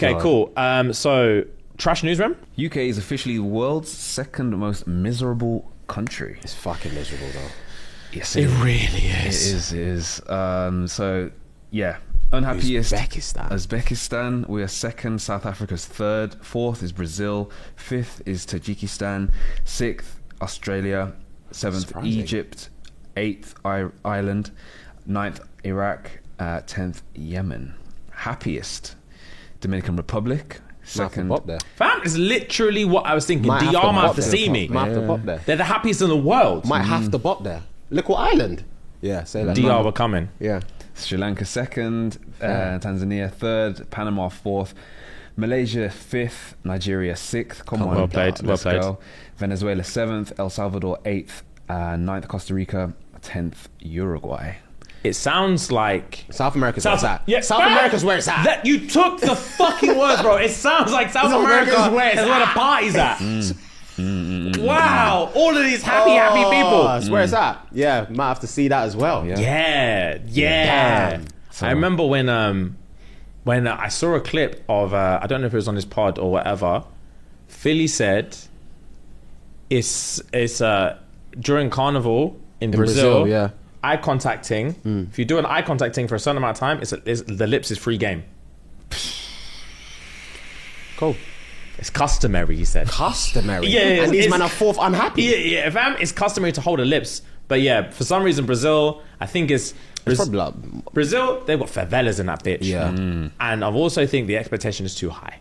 Okay, cool. So, trash newsroom? UK is officially the world's second most miserable country. It's fucking miserable though. Yes, It really is. It is. So, yeah. Unhappiest. Uzbekistan. We are second. South Africa's third. Fourth is Brazil. Fifth is Tajikistan. Sixth, Australia. Seventh, Surprising. Egypt. Eighth, Ireland. Ninth, Iraq. 10th, Yemen. Happiest, Dominican Republic. Second. Up there. Fam, it's literally what I was thinking. Might have DR to might bop have to there. see me. Might have to bop there. They're the happiest in the world. Might have to bop there. Look what island. Yeah, say that. DR were coming. Yeah. Sri Lanka second, Tanzania third, Panama fourth, Malaysia fifth, Nigeria sixth. Come on, well played, let's well played. go. Venezuela seventh, El Salvador eighth, ninth Costa Rica, 10th Uruguay. It sounds like South America's where it's at. Yeah, South America's where it's at. That you took the fucking words, bro. It sounds like South America is where the party's at. Wow, all of these happy people. That's where it's at. Yeah, might have to see that as well. Yeah. Damn. I remember when I saw a clip of I don't know if it was on his pod or whatever. Philly said it's during Carnival in Brazil. Yeah. Eye contacting. If you do an eye contacting for a certain amount of time, the lips is free game. Cool. It's customary, he said. Customary. Yeah, and these it's- men are fourth unhappy. Yeah, fam, it's customary to hold the lips. But yeah, for some reason, Brazil, I think It's probably like, Brazil, they've got favelas in that bitch. Yeah. And I also think the expectation is too high.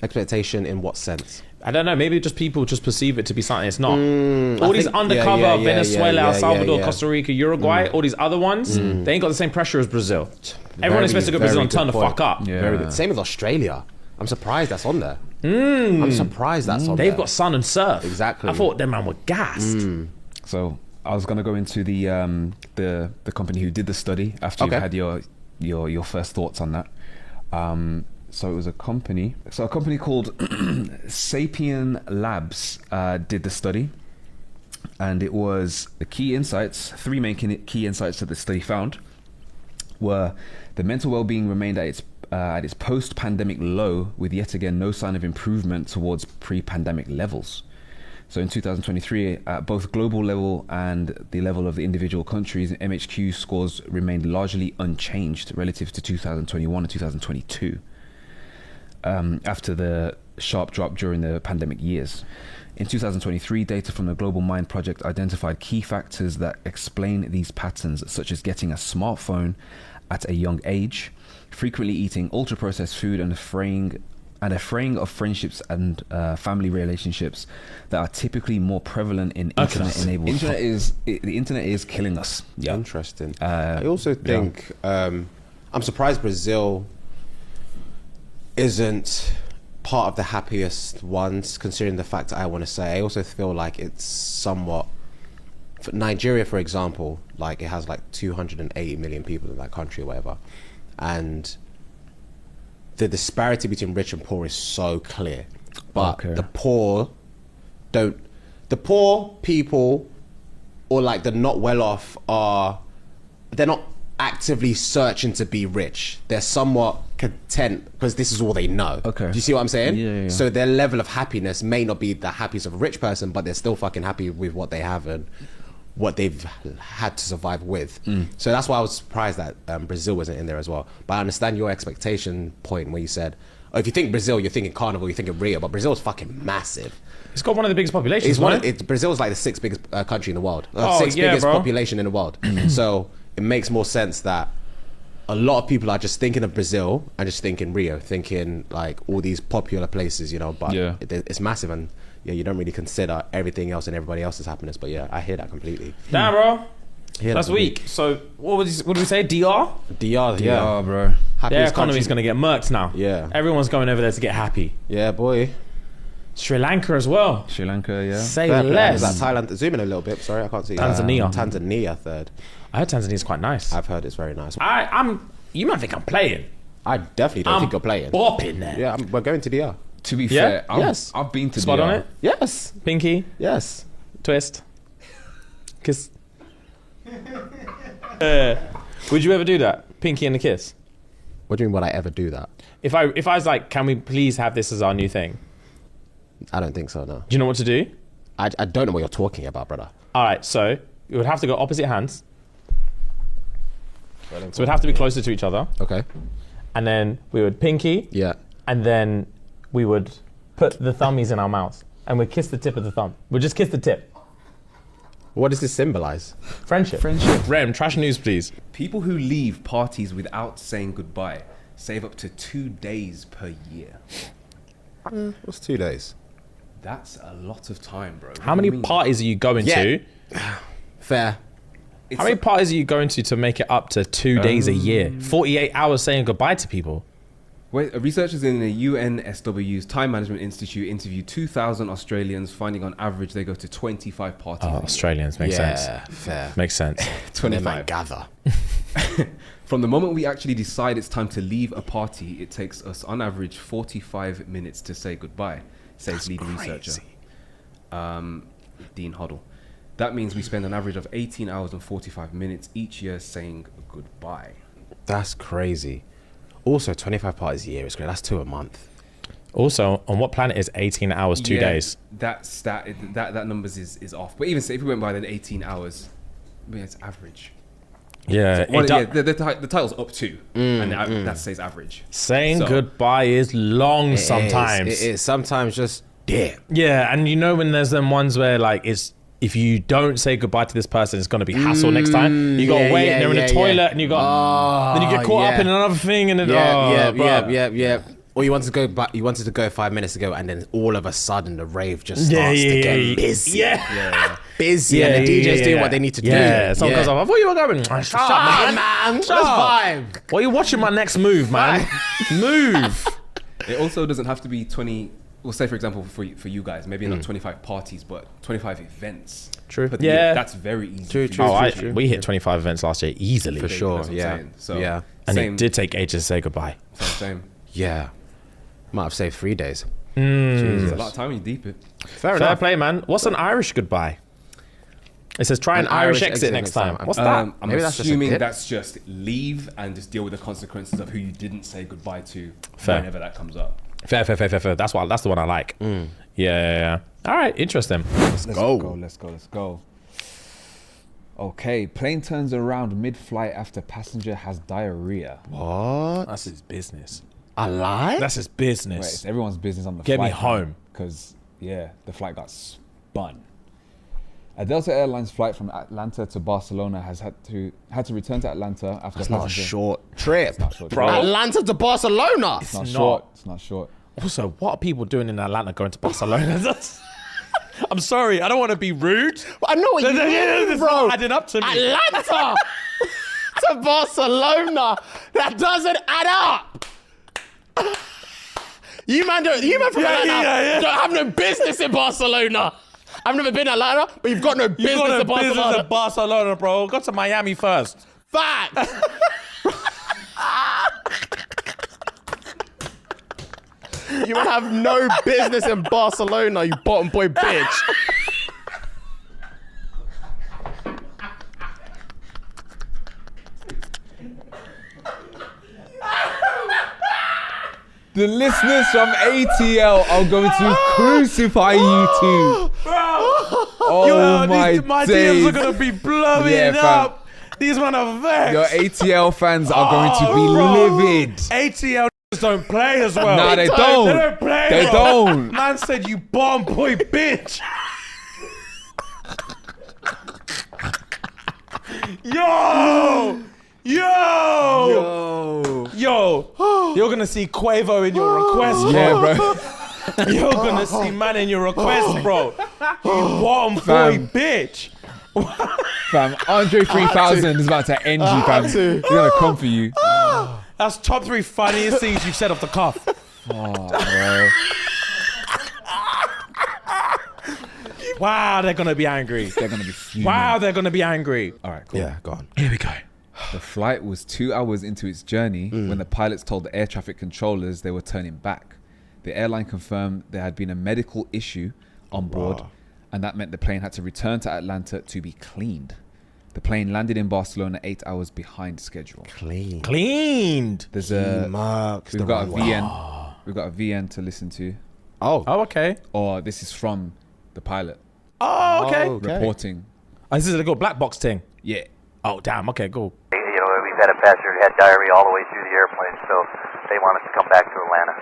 expectation in what sense? I don't know, maybe just people just perceive it to be something it's not. All these undercover Venezuela, El Salvador, Costa Rica, Uruguay, all these other ones, they ain't got the same pressure as Brazil. Everyone expects to go to Brazil and turn the fuck up. Yeah. Very good. Same with Australia. I'm surprised that's on there. I'm surprised that's on there. They've got sun and surf. Exactly. I thought them man were gassed. So I was going to go into the company who did the study after you've had your first thoughts on that. So it was a company called Sapien Labs did the study, and it was the key insights. Three main key insights that the study found were the mental well-being remained at its post-pandemic low, with yet again no sign of improvement towards pre-pandemic levels. So in 2023, at both global level and the level of the individual countries, MHQ scores remained largely unchanged relative to 2021 and 2022. After the sharp drop during the pandemic years. In 2023, data from the Global Mind Project identified key factors that explain these patterns, such as getting a smartphone at a young age, frequently eating ultra-processed food, and a fraying of friendships and family relationships that are typically more prevalent in internet-enabled. The internet is killing us. Yeah. Interesting. I also think I'm surprised Brazil isn't part of the happiest ones, considering the fact that I want to say. I also feel like it's somewhat, for Nigeria, for example, like it has like 280 million people in that country or whatever, and the disparity between rich and poor is so clear. But the poor people, or like the not well off, they're not actively searching to be rich. They're somewhat content because this is all they know. Okay. Do you see what I'm saying? Yeah. So their level of happiness may not be the happiest of a rich person, but they're still fucking happy with what they have and what they've had to survive with. So that's why I was surprised that Brazil wasn't in there as well. But I understand your expectation point where you said, oh, if you think Brazil, you're thinking Carnival, you're thinking Rio, but Brazil's fucking massive. It's got one of the biggest populations. Brazil's like the sixth biggest country in the world. Biggest population in the world. So it makes more sense that a lot of people are just thinking of Brazil and just thinking Rio, thinking like all these popular places, you know, but it's massive, and you don't really consider everything else and everybody else's happiness. But yeah, I hear that completely. Damn, bro. That's weak. So what did we say? DR, bro. Their economy's going to get murked now. Yeah. Everyone's going over there to get happy. Yeah, boy. Sri Lanka as well. Sri Lanka, yeah. Say Fair less. play. Is that Thailand? Zoom in a little bit. Sorry, I can't see. Tanzania third. I heard Tanzania's quite nice. I've heard it's very nice. You might think I'm playing. I definitely don't think you're playing. Bopping there. Yeah, we're going to DR. To be fair, yes. I've been to Spot DR. on it. Yes. Pinky. Yes. Twist. Kiss. Would you ever do that? Pinky and a kiss. What do you mean? Would I ever do that? If I was like, can we please have this as our new thing? I don't think so. No. Do you know what to do? I don't know what you're talking about, brother. All right, so you would have to go opposite hands. So we'd have to be closer to each other. Okay. And then we would pinky. Yeah. And then we would put the thummies in our mouths. And we'd kiss the tip of the thumb. We'd just kiss the tip. What does this symbolize? Friendship. Rem, trash news, please. People who leave parties without saying goodbye save up to 2 days per year. What's 2 days? That's a lot of time, bro. How many parties are you going to? Fair. How many parties are you going to make it up to 2 days a year? 48 hours saying goodbye to people. Wait, researchers in the UNSW's Time Management Institute interviewed 2,000 Australians, finding on average they go to 25 parties. Oh, Australians, makes sense. Yeah, fair. Makes sense. 25. They might gather. From the moment we actually decide it's time to leave a party, it takes us on average 45 minutes to say goodbye, says lead researcher Dean Hoddle. That means we spend an average of 18 hours and 45 minutes each year saying goodbye. That's crazy. Also, 25 parties a year is great. That's 2 a month. Also, on what planet is 18 hours, 2 days? That numbers is off. But even say if we went by then 18 hours, I mean, it's average. Yeah. So, the title's up to, and that says average. Saying goodbye is long sometimes. It is. Sometimes just, damn. Yeah, and you know when there's them ones where like it's, if you don't say goodbye to this person, it's gonna be hassle next time. You gotta wait, and they're in the toilet, and you got, then you get caught up in another thing, and then yeah. Or you wanted to go 5 minutes ago, and then all of a sudden the rave just starts to get busy. Busy, and the DJs doing what they need to do. Yeah, someone goes off. I thought you were going. Shut up, man. Shut up. Why are you watching my next move, man? Move. It also doesn't have to be 20. Well, say for example, for you guys, maybe not 25 parties, but 25 events. True. But yeah, that's very easy. True. We hit 25 events last year easily. For sure. That's what I'm saying. So, and it did take ages to say goodbye. Same. Yeah. Might have saved 3 days. It's a lot of time when you deep it. Fair play, man. What's an Irish goodbye? It says try an Irish exit next time. What's that? I'm assuming that's just leave and just deal with the consequences of who you didn't say goodbye to whenever that comes up. Fair. That's the one I like. Yeah. All right, interesting. Let's go. Okay, plane turns around mid-flight after passenger has diarrhea. What? That's his business. A lie? That's his business. Wait, it's everyone's business on the Get flight. me home. Because, the flight got spun. A Delta Airlines flight from Atlanta to Barcelona has had to return to Atlanta after That's not a short trip. It's not short, bro. Atlanta to Barcelona. It's not short. It's not short. Also, what are people doing in Atlanta going to Barcelona? I'm sorry, I don't want to be rude. I know what you mean, bro. Adding up to me. Atlanta to Barcelona. That doesn't add up. You man from Atlanta don't have no business in Barcelona. I've never been to Atlanta, but you've got no business in Barcelona. Business in Barcelona, bro. Go to Miami first. Fact. You would have no business in Barcelona, you bottom boy bitch. The listeners from ATL are going to crucify you two. Oh my days. DMs are going to be blowing up. These men are vexed. Your ATL fans are going to be livid. ATL don't play as well. Nah, they don't. They don't play. They don't. Man said, you bomb boy bitch. Yo. You're gonna see Quavo in your request, bro. Yeah, bro. You're gonna see man in your request, bro. You bottom boy bitch. Fam, Andre 3000 is about to end you, fam. He's gonna come for you. That's top 3 funniest things you've said off the cuff. Oh, bro. Wow, they're gonna be angry. They're gonna be fuming. Wow, they're gonna be angry. All right, cool. Yeah, go on. Here we go. The flight was 2 hours into its journey when the pilots told the air traffic controllers they were turning back. The airline confirmed there had been a medical issue on board, and that meant the plane had to return to Atlanta to be cleaned. The plane landed in Barcelona 8 hours behind schedule. Cleaned. There's We've got a VN. We've got a VN to listen to. Oh, okay. Or this is from the pilot Oh, okay. reporting. Oh, this is a little black box thing. Yeah. Oh, damn. Okay, cool. You know, we've had a passenger who had diarrhea all the way through the airplane, so they want us to come back to Atlanta.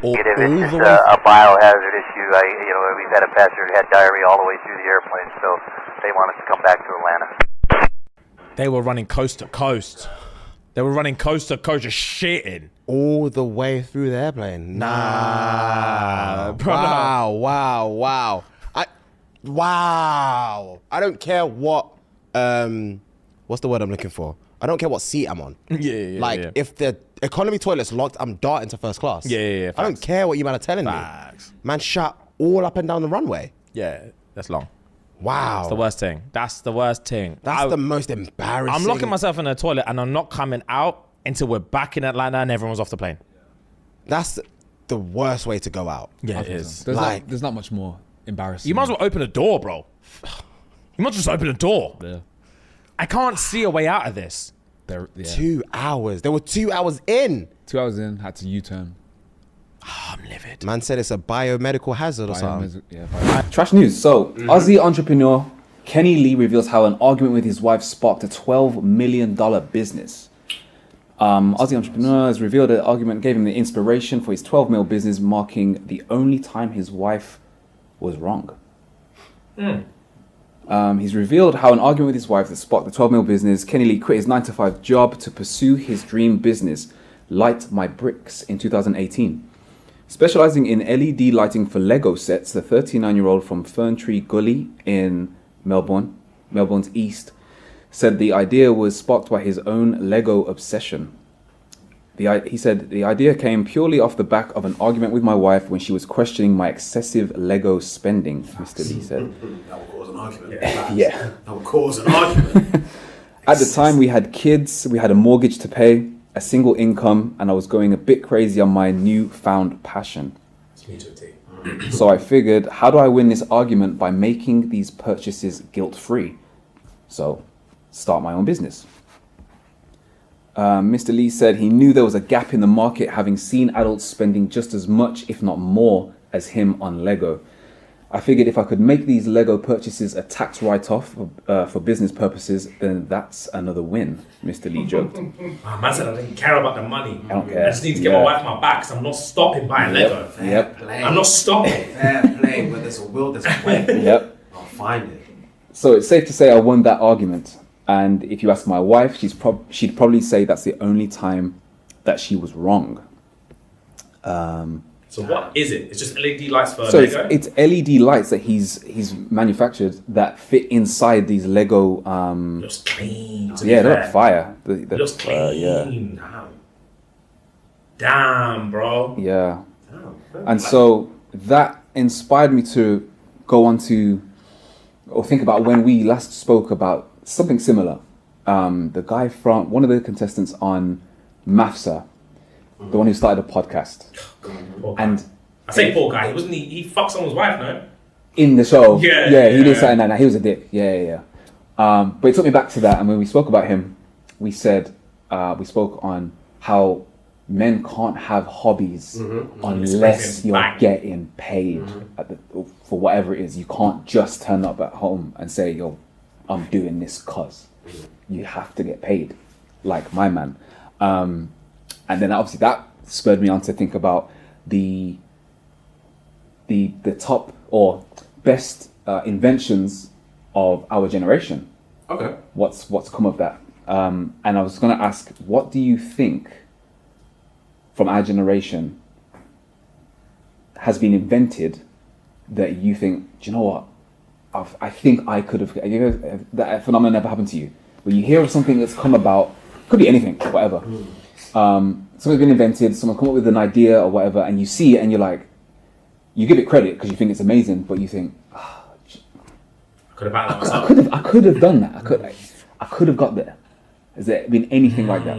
Negative, it's just a biohazard issue. You know, we've had a passenger who had diarrhea all the way through the airplane, so they want us to come back to Atlanta. They were running coast to coast. They were running coast to coast, just shitting. All the way through the airplane. Nah. Wow. I don't care what what's the word I'm looking for? I don't care what seat I'm on. Yeah. If the economy toilet's locked, I'm darting to first class. Yeah. I don't care what you man are telling me. Man shut all up and down the runway. Yeah, that's long. Wow. That's the worst thing. That's The most embarrassing. I'm locking myself in the toilet and I'm not coming out until we're back in Atlanta and everyone's off the plane. That's the worst way to go out. Yeah, it is. There's not much more embarrassing. You might as well open a door, bro. You might just open a door. Yeah. I can't see a way out of this. 2 hours. They were 2 hours in. 2 hours in, had to U-turn. Oh, I'm livid. Man said it's a biomedical hazard or something. Trash news. So, Aussie entrepreneur Kenny Lee reveals how an argument with his wife sparked a $12 million business. Aussie entrepreneur has revealed that the argument gave him the inspiration for his 12 mil business, marking the only time his wife was wrong. He's revealed how an argument with his wife that sparked the 12 mil business. Kenny Lee quit his 9-to-5 job to pursue his dream business, Light My Bricks, in 2018. Specializing in LED lighting for Lego sets, the 39-year-old from Ferntree Gully in Melbourne's East, said the idea was sparked by his own Lego obsession. He said, the idea came purely off the back of an argument with my wife when she was questioning my excessive Lego spending, Mr. Lee said. That will cause an argument. Yeah. That will cause an argument. At the time, we had kids, we had a mortgage to pay, a single income, and I was going a bit crazy on my newfound passion. It's me to a T. So I figured, how do I win this argument by making these purchases guilt-free? So, start my own business. Mr. Lee said he knew there was a gap in the market, having seen adults spending just as much, if not more, as him on Lego. I figured if I could make these Lego purchases a tax write-off for business purposes, then that's another win, Mr. Lee joked. Man said I didn't care about the money. I don't care. I just need to get my wife my back, so I'm not stopping buying Lego. Yep. Play. I'm not stopping. Fair play. Where there's a will, there's a way. Yep. I'll find it. So it's safe to say I won that argument. And if you ask my wife, she'd probably say that's the only time that she was wrong. So what is it? It's just LED lights for So Lego? it's LED lights that he's manufactured that fit inside these Lego. Looks clean. To be Yeah, fair. they're fire. Looks clean. Yeah. Damn, bro. Yeah. And so that inspired me to go on to, or think about when we last spoke about something similar. The guy from, one of the contestants on MAFSA, the one who started a podcast. Poor guy. And I say poor guy. He fucked someone's wife, no? in the show, he Yeah. did something like that. He was a dick. Yeah. But it took me back to that. And when we spoke about him, we said, we spoke on how men can't have hobbies unless you're Bang. getting paid for whatever it is. You can't just turn up at home and say, yo, I'm doing this cause. You have to get paid, like my man. And then obviously that spurred me on to think about the top or best inventions of our generation. Okay. What's come of that? And I was going to ask, what do you think from our generation has been invented that you think, do you know what? I think I could have. That phenomenon never happened to you, where you hear of something that's come about, could be anything, whatever. Something's been invented, someone come up with an idea or whatever, and you see it and you're like, you give it credit because you think it's amazing, but you think, Could have backed that I myself. could have done that. I could have got there. Has there been anything like that?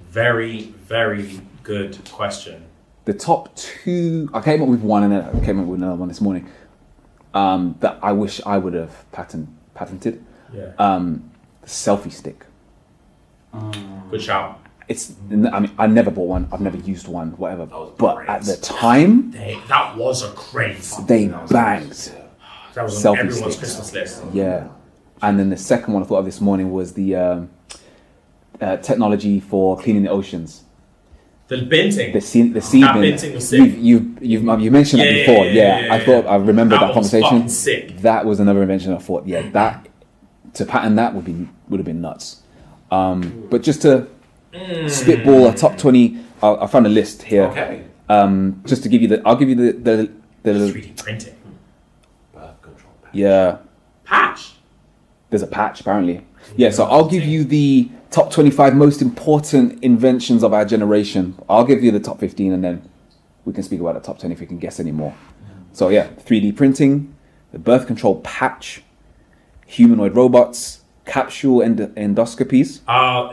Very, very good question. The top two, I came up with one and then I came up with another one this morning that I wish I would have patented. Selfie stick. Good shout. I never bought one. I've never used one, whatever. But crazy. at the time, That was a crazy. they banged. That was selfie on everyone's sticks. Christmas list. Yeah. And then the second one I thought of this morning was the technology for cleaning the oceans. The binting. The sea That bin. binting was sick. You mentioned that before. Yeah. I thought I remembered that That was conversation. fucking sick. That was another invention. I thought, that to patent that would have been nuts. But just to spitball a top 20, I found a list here. Okay. Just to give you I'll give you the 3D printing. Birth control patch. yeah. Patch. There's a patch apparently. Yeah, so I'll give you the top 25 most important inventions of our generation. I'll give you the top 15 and then we can speak about the top 10 if you can guess any more. So yeah, 3D printing, the birth control patch, humanoid robots, capsule endoscopies.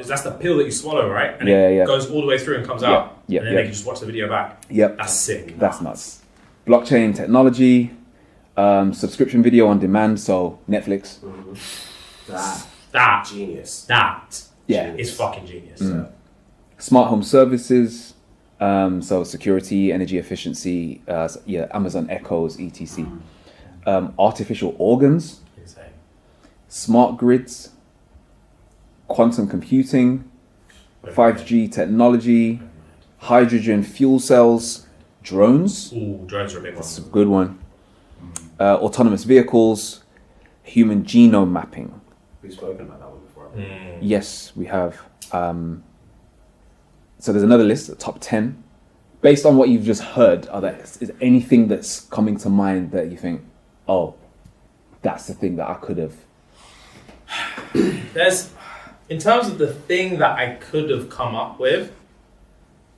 That's the pill that you swallow, right? And Yeah, it yeah. goes all the way through and comes out. Yeah, and then yeah. they can just watch the video back. Yep. That's sick. That's nuts. Blockchain technology, subscription video on demand, so Netflix. That Genius. That Yeah. is fucking genius. Smart home services, so security, energy efficiency, Amazon Echoes, etc. Artificial organs, Insane. smart grids, quantum computing, 5G technology, hydrogen fuel cells, drones, Ooh, drones are a big one. that's a good one, autonomous vehicles, human genome mapping. We've spoken about that one before. Yes, we have. So there's another list, the top 10. Based on what you've just heard, is anything that's coming to mind that you think, oh, that's the thing that I could have? There's, in terms of the thing that I could have come up with,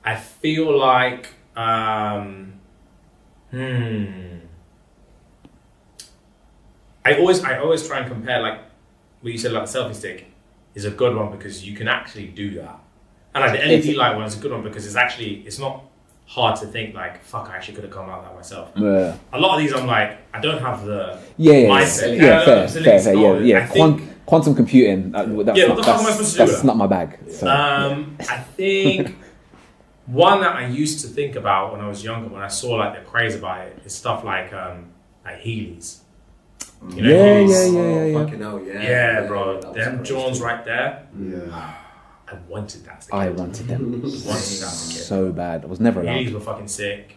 I feel like, I always try and compare, like what you said, like the selfie stick is a good one because you can actually do that, and like the LED light one is a good one because it's not hard to think like, fuck, I actually could have come out that myself. Yeah. A lot of these I'm like, I don't have the Yeah, mindset. fair. Yeah. I think, Quantum computing. That's what the fuck am I supposed to do with that's that? not my bag. So, I think one that I used to think about when I was younger, when I saw like the craze about it, is stuff like Heelys. You know, Heelys? Yeah. Fucking hell, yeah. Yeah, bro. that was Them crazy. Johns right there. Yeah. I wanted that as a kid. I wanted them wanted that as a kid. so bad. I was never Heelys allowed. were fucking sick.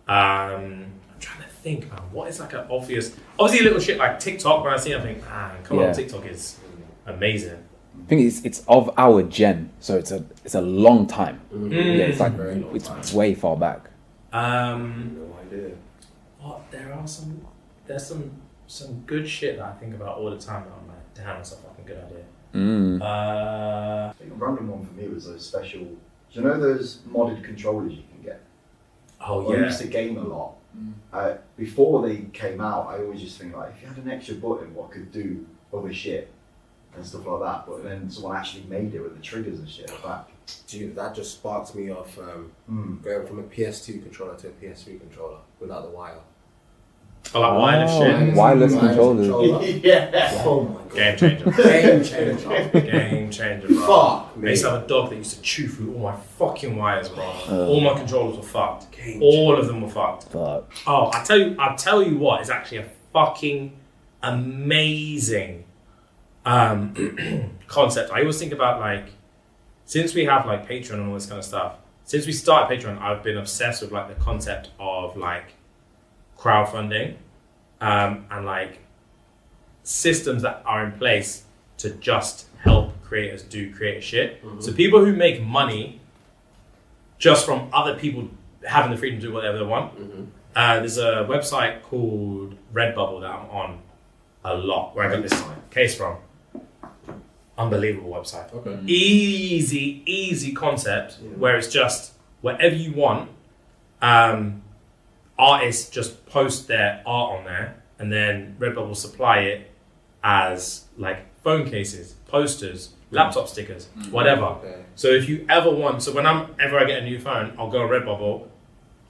I'm trying to think, man. What is like an obviously little shit like TikTok. When I see it, I think, man, come Yeah. on, TikTok is amazing. I think it's of our gen, so it's a long time. Yeah, it's like Very long time. it's way far back. No idea. What? There's some good shit that I think about all the time that I'm like, damn, that's a fucking good idea. I think a random one for me was those special. Do you know those modded controllers you can get? Oh I yeah. used to game a lot. Before they came out, I always just think like, if you had an extra button, what could do other shit and stuff like that. But then someone actually made it with the triggers and shit at the back. Dude, that just sparks me off going from a PS2 controller to a PS3 controller without the wire. I like wireless shit. Wireless controllers. Yeah. Oh my god. Game changer. Game changer. Game changer, bro. Fuck I me. used to have a dog that used to chew through all my fucking wires, bro. All my controllers were fucked. Game All of them were fucked. Fuck. Oh, I'll tell you what is actually a fucking amazing concept. I always think about like, since we have like Patreon and all this kind of stuff, since we started Patreon, I've been obsessed with like the concept of like crowdfunding and like systems that are in place to just help creators do creative shit. So people who make money just from other people having the freedom to do whatever they want. There's a website called Redbubble that I'm on a lot, where I got this case from. Unbelievable website. Okay. Easy concept where it's just whatever you want. Artists just post their art on there, and then Redbubble supply it as like phone cases, posters, laptop stickers, whatever. Okay. So if you ever want, so whenever I get a new phone, I'll go on Redbubble,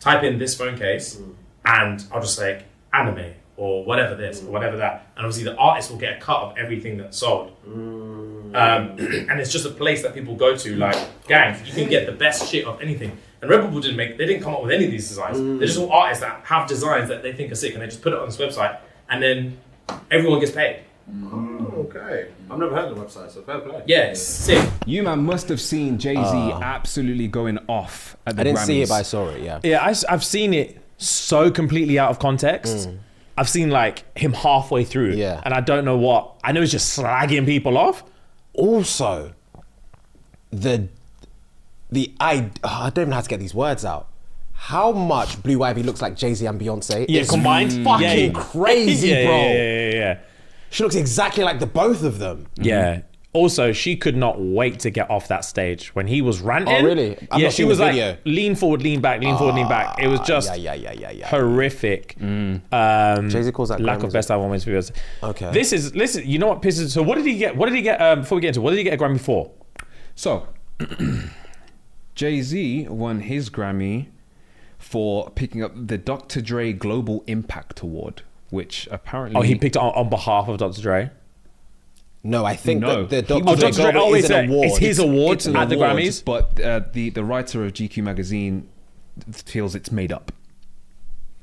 type in this phone case, and I'll just like anime or whatever this or whatever that, and obviously the artist will get a cut of everything that's sold. And it's just a place that people go to, like, gang, you can get the best shit of anything. And Red Bull didn't come up with any of these designs. They're just all artists that have designs that they think are sick, and they just put it on this website, and then everyone gets paid. Okay. I've never heard of the website, so fair play. Yeah, it's sick. You man must have seen Jay-Z absolutely going off at the I didn't Grammys. see it, but I saw it. Yeah. Yeah, I've seen it so completely out of context. I've seen like him halfway through, Yeah. and I don't know what. I know he's just slagging people off. Also, I don't even know how to get these words out. How much Blue Ivy looks like Jay-Z and Beyonce Yes. combined? Fucking crazy, Yeah, bro. Yeah. She looks exactly like the both of them. Yeah. Also, she could not wait to get off that stage when he was ranting. Oh, really? I've Yeah, not she seen was the like, video. lean forward, lean back, lean forward, lean back. It was just horrific. Jay-Z calls that lack Grammys. of best album wins for Beyonce. Okay. Listen, you know what pisses? So what did he get? Before we get into it, what did he get a Grammy for? So, Jay-Z won his Grammy for picking up the Dr. Dre Global Impact Award, which apparently... Oh, he picked it on behalf of Dr. Dre. No, I think No. that the He Dr. was- Dre Dr. Dre Global is an award. It's his award It's an at the award, Grammys. but the writer of GQ magazine feels it's made up.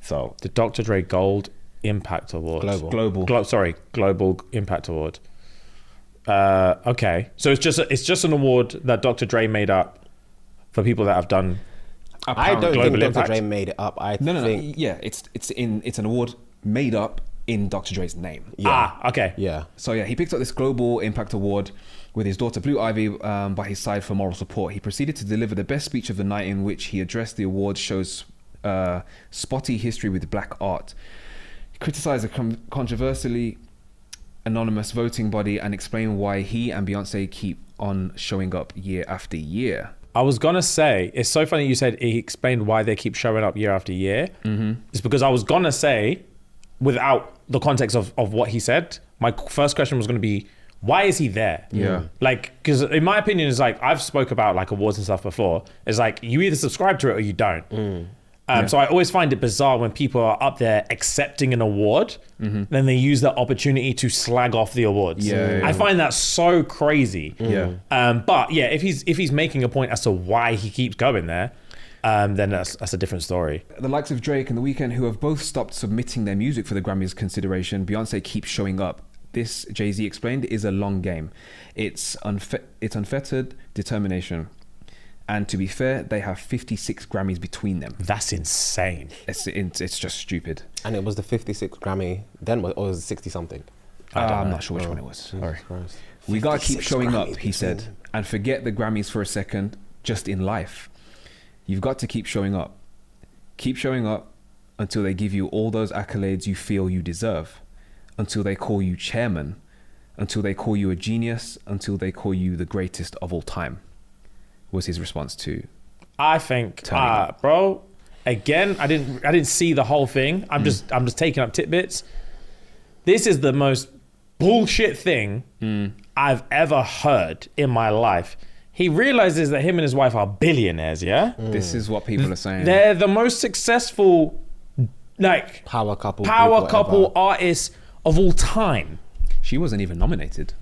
So The Dr. Dre Gold Impact Award. Global. Global Impact Award. Okay, so it's just an award that Dr. Dre made up for people that have done. I don't Global think Dr. Impact. Dre made it up. I no, think yeah, it's an award made up in Dr. Dre's name. Okay. yeah. So yeah, he picked up this Global Impact Award with his daughter Blue Ivy by his side for moral support. He proceeded to deliver the best speech of the night, in which he addressed the award show's spotty history with black art. He criticized a controversially anonymous voting body and explained why he and Beyonce keep on showing up year after year. I was gonna say, it's so funny you said he explained why they keep showing up year after year. It's because I was gonna say, without the context of what he said, my first question was gonna be, why is he there? Yeah. Like, because in my opinion, it's like, I've spoke about like awards and stuff before. It's like, you either subscribe to it or you don't. So I always find it bizarre when people are up there accepting an award, then they use that opportunity to slag off the awards. I find that so crazy. But yeah, if he's making a point as to why he keeps going there, then that's a different story. The likes of Drake and The Weeknd, who have both stopped submitting their music for the Grammys consideration, Beyonce keeps showing up. This, Jay-Z explained, is a long game. It's unfettered determination. And to be fair, they have 56 Grammys between them. That's insane. It's just stupid. And it was the 56th Grammy then, or was it 60 something? I'm not sure which one it was. Sorry. We gotta keep 56 showing up, Grammys he said, between them. and forget the Grammys for a second, just in life. You've got to keep showing up. Keep showing up until they give you all those accolades you feel you deserve. Until they call you chairman. Until they call you a genius. Until they call you the greatest of all time. Was his response to... I think, Turning up. bro, again, I didn't see the whole thing. I'm just taking up tidbits. This is the most bullshit thing I've ever heard in my life. He realizes that him and his wife are billionaires, yeah? This is what people are saying. They're the most successful, like, Power couple. artists of all time. She wasn't even nominated.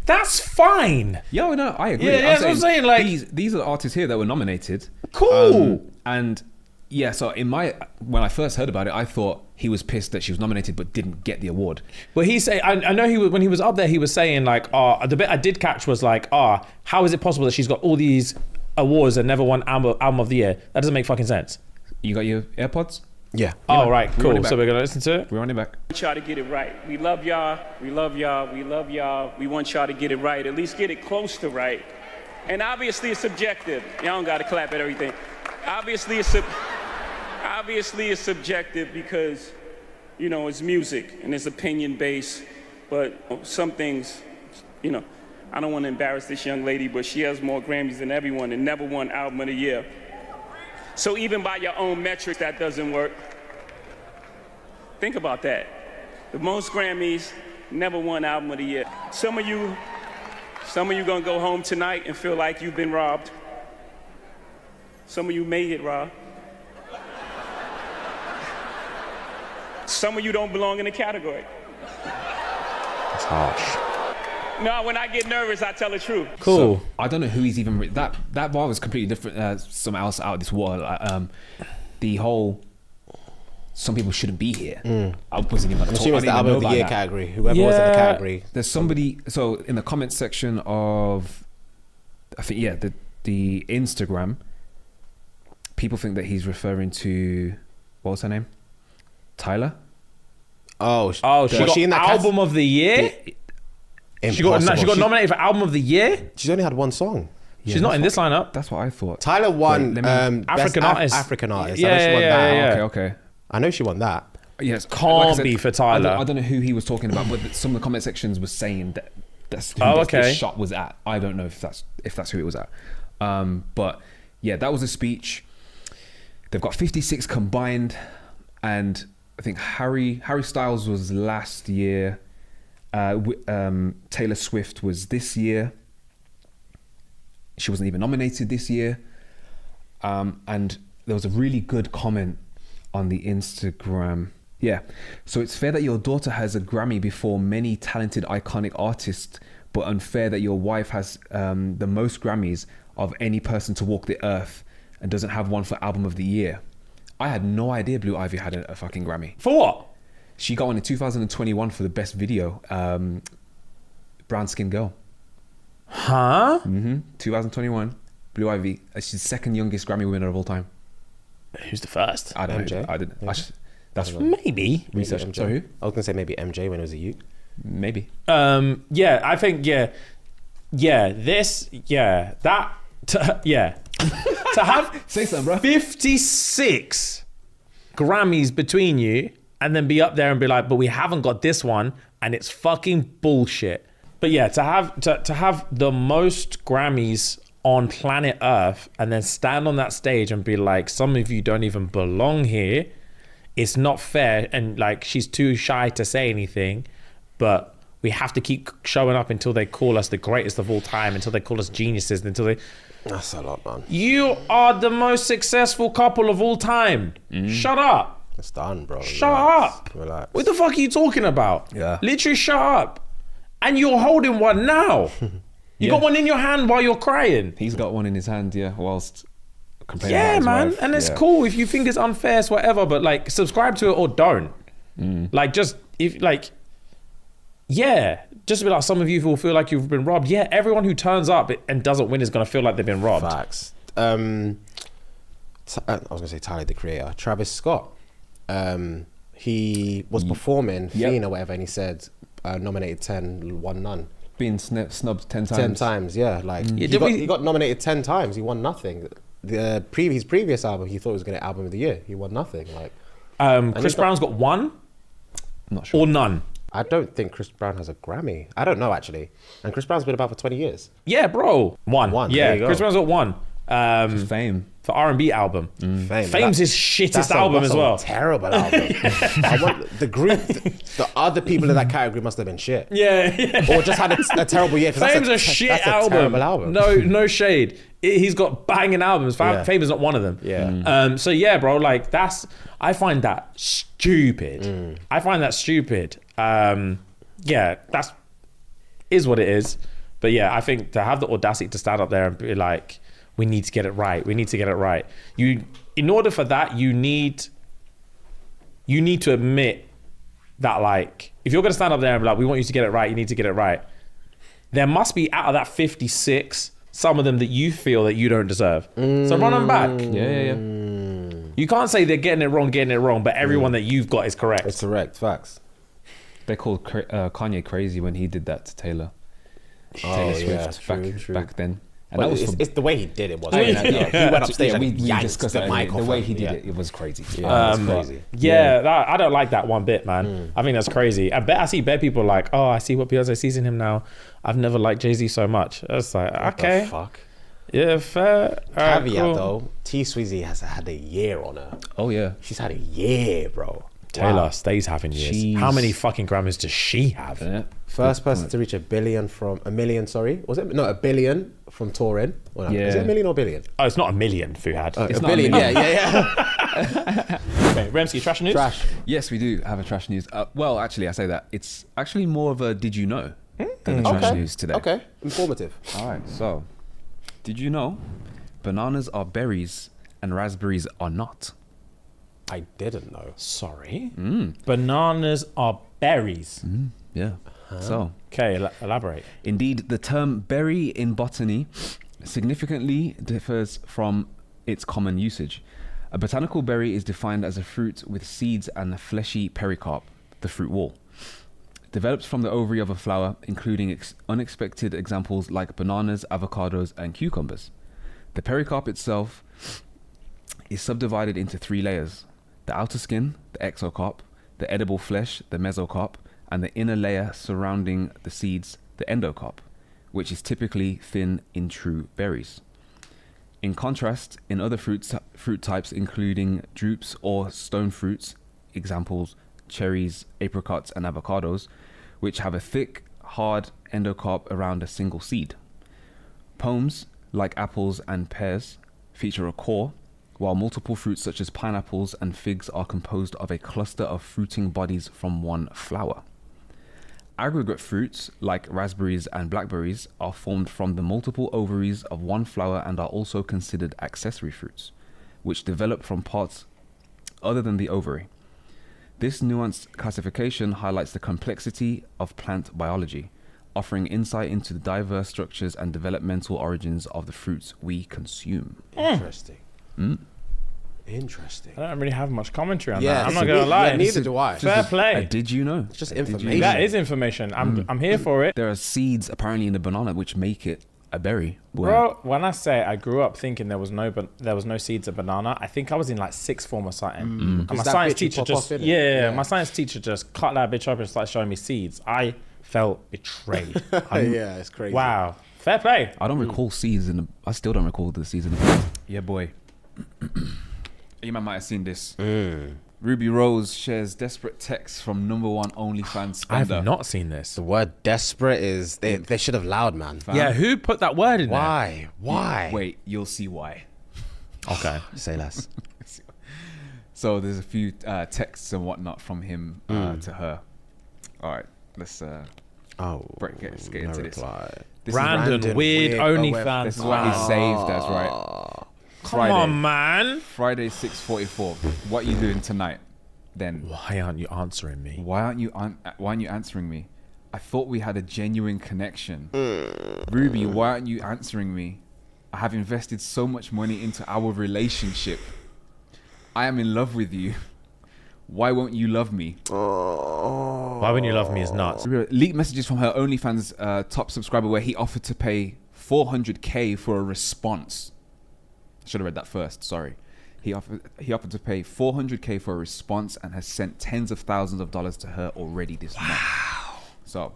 That's fine. Yeah, no, I agree. Yeah, that's what I'm saying, like- these are the artists here that were nominated. Cool. And yeah, so when I first heard about it, I thought he was pissed that she was nominated but didn't get the award. But I know when he was up there, he was saying like, the bit I did catch was like, how is it possible that she's got all these awards and never won album of the year? That doesn't make fucking sense. You got your AirPods? Yeah. Oh, right, Run it cool. back. So we're gonna listen to it. We're running back. We want y'all to get it right. We love y'all. We love y'all. We love y'all. We want y'all to get it right. At least get it close to right. And obviously it's subjective. Y'all don't gotta clap at everything. Obviously it's subjective because, you know, it's music and it's opinion based. But some things, you know, I don't want to embarrass this young lady, but she has more Grammys than everyone and never won Album of the Year. So even by your own metric, that doesn't work. Think about that. The most Grammys, never won Album of the Year. Some of you gonna go home tonight and feel like you've been robbed. Some of you may get robbed. some of you don't belong in the category. It's harsh. No, when I get nervous, I tell the truth. Cool. So, I don't know who he's even that bar was completely different. Something else out of this world. The whole some people shouldn't be here. I wasn't even. I'm assuming it's the album of the year category. Whoever was in the category. There's somebody. So in the comment section of, I think the Instagram, people think that he's referring to what was her name? Tyler. She got in that album of the year. She got nominated for album of the year. She's only had one song. She's not in this lineup. That's what I thought. Tyler won African artist. African artist. Yeah, I know she won that. Okay. I know she won that. Yes, Can't be for Tyler. I don't know who he was talking about, but some of the comment sections were saying that's who this shot was at. I don't know if that's who it was at. But yeah, that was a speech. They've got 56 combined, and I think Harry Styles was last year. Taylor Swift was this year. She wasn't even nominated this year. And there was a really good comment on the Instagram. Yeah. So it's fair that your daughter has a Grammy before many talented, iconic artists, but unfair that your wife has the most Grammys of any person to walk the earth and doesn't have one for album of the year. I had no idea Blue Ivy had a fucking Grammy. For what? She got one in 2021 for the best video, Brown Skin Girl. Huh? 2021, Blue Ivy. She's the second youngest Grammy winner of all time. Who's the first? I don't know. MJ? I didn't. Yeah. That's maybe research. MJ. So who? I was gonna say maybe MJ when it was a youth. Maybe. Yeah, I think to have Say something, bro. 56 Grammys between you and then be up there and be like, but we haven't got this one and it's fucking bullshit. But yeah, to have the most Grammys on planet Earth and then stand on that stage and be like, some of you don't even belong here. It's not fair. And like, she's too shy to say anything, but we have to keep showing up until they call us the greatest of all time, until they call us geniuses, until they... That's a lot, man. You are the most successful couple of all time. Shut up. It's done, bro. Shut up. Relax. What the fuck are you talking about? Yeah. Literally shut up. And you're holding one now. You got one in your hand while you're crying. He's got one in his hand, whilst complaining Yeah, about his man. wife. And it's cool if you think it's unfair, it's whatever, but like subscribe to it or don't. Like just if like just to be like, some of you will feel like you've been robbed. Yeah, everyone who turns up and doesn't win is gonna feel like they've been robbed. Facts. I was gonna say Tyler, the creator, Travis Scott. He was performing Fiend or whatever, and he said nominated 10, won none. Being snubbed 10 times. 10 times, yeah. Like he got nominated 10 times. He won nothing. His previous album, he thought it was gonna get album of the year. He won nothing. Like Chris Brown's got one. I'm not sure. Or none. I don't think Chris Brown has a Grammy. I don't know actually. And Chris Brown's been about for 20 years. Yeah, bro. One. Yeah, There you go. Chris Brown's got one. Fame. For R&B album. Fame's his shittest album as well. Terrible album. I want the group, the other people in that category must have been shit. Yeah. Or just had a terrible year. Fame's a shit that's album. A terrible album. No shade. He's got banging albums. Yeah. Fame is not one of them. Yeah. So yeah, bro, like I find that stupid. I find that stupid. Yeah, that's is what it is. But yeah, I think to have the audacity to stand up there and be like, we need to get it right. We need to get it right. In order for that, you need to admit that, like, if you're going to stand up there and be like, we want you to get it right, you need to get it right. There must be, out of that 56, some of them that you feel that you don't deserve. So run them back. Yeah. You can't say they're getting it wrong, but everyone that you've got is correct. It's correct. Facts. They called Kanye crazy when he did that to Taylor Swift back then. And Well, that was it's the way he did it. Was Yeah. He went upstage we and yanked discussed the that. mic The off way him. he did Yeah. it was crazy. Yeah, it's crazy. I don't like that one bit, man. I think that's crazy. I see bare people like, oh, I see what Beyonce sees in him now. I've never liked Jay-Z so much. It's like, What okay. the fuck? Yeah, fair. Alright, Caveat cool. though, T Sweezy has had a year on her. Oh yeah. She's had a year, bro. Taylor Wow. stays having years. She's- How many fucking Grammys does she have? Yeah. First person to reach a billion, sorry. Was it? No, a billion from touring. Well, no, Yeah. Is it a million or billion? Oh, it's not a million, Fuhad. A not a billion, million. yeah. Remsky, trash news? Trash. Yes, we do have a trash news. Well, actually, I say that. It's actually more of a did you know than a trash news today. Okay, informative. All right, so did you know bananas are berries and raspberries are not? I didn't know. Sorry. Bananas are berries. Yeah. So, Okay, elaborate. indeed, the term berry in botany significantly differs from its common usage. A botanical berry is defined as a fruit with seeds and a fleshy pericarp, the fruit wall. Develops from the ovary of a flower, including unexpected examples like bananas, avocados, and cucumbers. The pericarp itself is subdivided into 3 layers: the outer skin, the exocarp, the edible flesh, the mesocarp, and the inner layer surrounding the seeds, the endocarp, which is typically thin in true berries. In contrast, in other fruit types, including drupes or stone fruits, examples cherries, apricots, and avocados, which have a thick, hard endocarp around a single seed. Pomes, like apples and pears, feature a core, while multiple fruits such as pineapples and figs are composed of a cluster of fruiting bodies from one flower. Aggregate fruits, like raspberries and blackberries, are formed from the multiple ovaries of one flower and are also considered accessory fruits, which develop from parts other than the ovary. This nuanced classification highlights the complexity of plant biology, offering insight into the diverse structures and developmental origins of the fruits we consume. Interesting. Interesting. I don't really have much commentary on Yeah, that. I'm not going to lie. Yeah, neither do I. Fair play. Did you know? It's just Did you information. know? That is information. I'm here for it. There are seeds apparently in the banana which make it a berry. Bro, when I say I grew up thinking there was no seeds of banana, I think I was in like 6th form or something. And my Is that science bitch you teacher pop just off, innit? my science teacher just cut that bitch up and started showing me seeds. I felt betrayed. Yeah, it's crazy. Wow. Fair play. I don't recall seeds in the. I still don't recall the seeds in the. Yeah, boy. You might have seen this. Ruby Rose shares desperate texts from #1 OnlyFans I spender. have not seen this. The word desperate is they should have loud, man. Yeah, who put that word in Why? Why? Wait, you'll see why. there? Okay. Say less. So there's a few texts and whatnot from him to her. All right, let's let's get into this. This is Random, weird OnlyFans. This is what he saved. That's right. Come on, man. Friday 6:44. What are you doing tonight? Then Why aren't you answering me? why aren't you answering me? I thought we had a genuine connection. Ruby, why aren't you answering me? I have invested so much money into our relationship. I am in love with you. Why won't you love me? Why wouldn't you love me is nuts. Leaked messages from her OnlyFans top subscriber where he offered to pay $400K for a response. Should have read that first, sorry. He offered to pay $400K for a response and has sent tens of thousands of dollars to her already this month. So,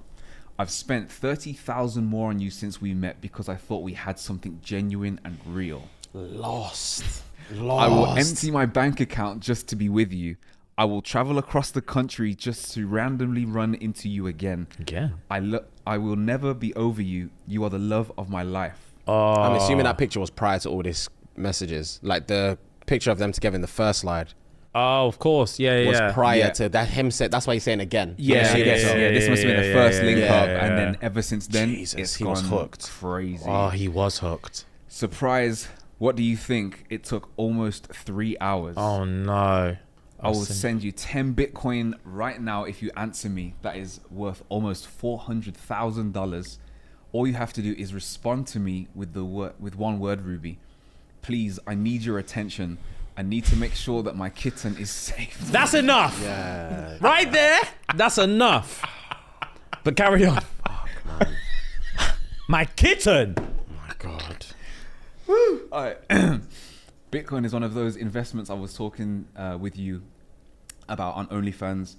I've spent $30,000 more on you since we met because I thought we had something genuine and real. Lost. I will empty my bank account just to be with you. I will travel across the country just to randomly run into you again. Again? I will never be over you. You are the love of my life. I'm assuming that picture was prior to all these messages. Like the picture of them together in the first slide Oh, of course. Yeah, was yeah. prior to that. Him said that's why he's saying again. Yeah, This must have been the first link yeah, up, yeah, and yeah. then ever since then, Jesus, it's he was gone hooked. crazy. Oh, he was hooked. Surprise! What do you think? It took almost 3 hours. Oh, no. I will send you 10 Bitcoin right now if you answer me. That is worth almost $400,000. All you have to do is respond to me with one word, Ruby. Please, I need your attention. I need to make sure that my kitten is safe. That's enough. Yeah. Right there. That's enough. But carry on. Fuck, man. My kitten. Oh my God. Woo! All right. Bitcoin is one of those investments I was talking with you about on OnlyFans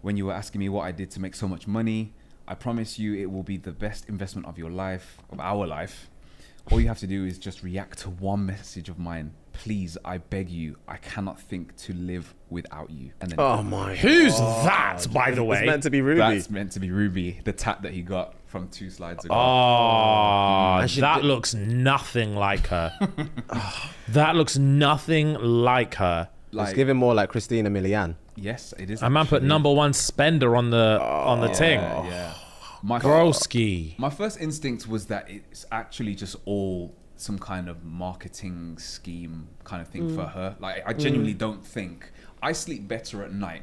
when you were asking me what I did to make so much money. I promise you it will be the best investment of your life, of our life. All you have to do is just react to one message of mine. Please, I beg you, I cannot think to live without you. And then Oh my. Who's that, by the way? It's meant to be Ruby. that's meant to be Ruby, the tat that he got from 2 slides ago. Oh, that looks nothing like her. That looks nothing like her. It's giving more like Christina Milian. Yes, it is. A man put #1 spender on the thing. Yeah. Broski. My first instinct was that it's actually just all some kind of marketing scheme kind of thing for her. Like, I genuinely don't think I sleep better at night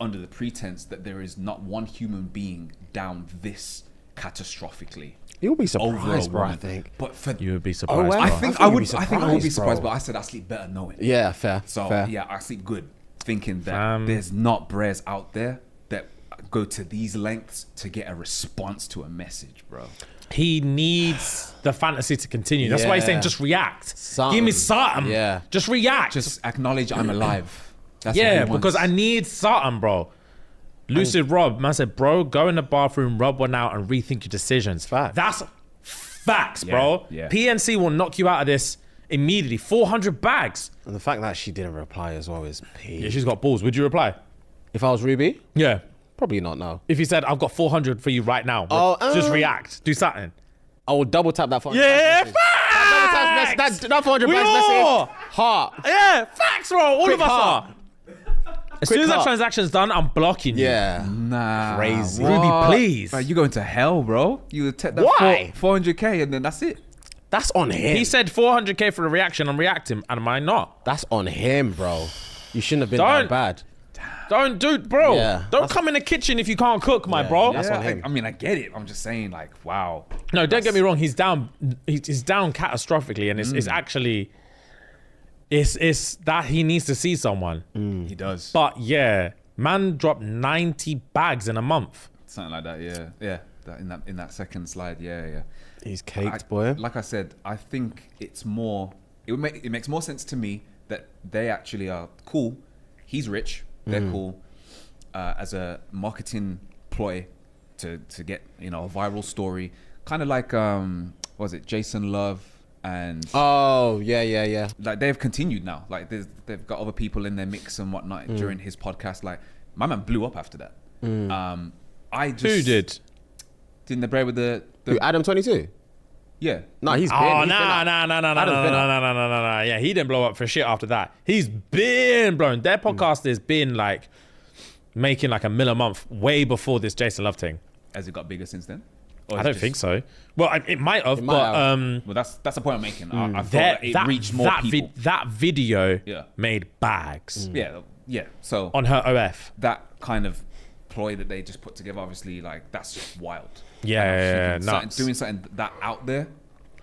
under the pretense that there is not one human being down this catastrophically. You'll be surprised, bro. I think. But for You would be surprised. well, I bro. think I I think would. you'd be I think I would be surprised, surprised, bro. but I said I sleep better knowing. Yeah, fair. So fair. yeah, I sleep good, thinking that there's not bres out there that go to these lengths to get a response to a message, bro. He needs the fantasy to continue. That's why he's saying Yeah. just react. Something. Give me something. Yeah. Just react. Just acknowledge I'm alive. That's what yeah, he wants. because I need something, bro. Lucid Rob, man said, bro, go in the bathroom, rub one out, and rethink your decisions. Facts. That's facts, bro. yeah. PNC will knock you out of this immediately. 400 bags. And the fact that she didn't reply as well is peak. Yeah, she's got balls. Would you reply? If I was Ruby, Yeah. probably not. No. If he said, I've got 400 for you right now, just react. Do something. I will double tap that 400. Yeah, bags facts! message. That 400 We bags all. message. Heart. Yeah, facts, bro. All Quick of us heart. are. As soon as that heart. transaction's done, I'm blocking you. Yeah. Nah, Crazy. Ruby, please. Like, you going to hell, bro. You take that Why? 400k and then that's it. That's on him. He said 400k for the reaction. I'm reacting, and am I not? That's on him, bro. You shouldn't have been Don't. that bad. Don't do it, bro. Yeah, Don't that's- come in the kitchen if you can't cook, my bro. that's on him. I mean, I get it. I'm just saying, like, wow. No, don't get me wrong. He's down. He's down catastrophically, and it's actually, it's that he needs to see someone. He does. But yeah, man dropped 90 bags in a month. Something like that, yeah. Yeah. That in that second slide, yeah. He's caked, boy. Like I said, I think it's more. It makes more sense to me that they actually are cool. He's rich. They're cool as a marketing ploy to get a viral story, kind of like what was it, Jason Love and Oh, yeah. like they've continued now. Like they've got other people in their mix and whatnot during his podcast. Like my man blew up after that. I just Who did? didn't the bread with the Who, Adam 22? yeah. No, he's been. Oh, he's been nah. up. Yeah, he didn't blow up for shit after that. He's been blown. Their podcast has been like making like $1 million a month way before this Jason Love thing. Has it got bigger since then? Or I is don't just- think so. Well, it might have, might but have. Well, that's the point I'm making. I thought that it reached more people. that video Yeah. made bags Yeah. So on her OF. that kind of ploy that they just put together, obviously, like that's just wild. Yeah, Doing nuts. something that out there,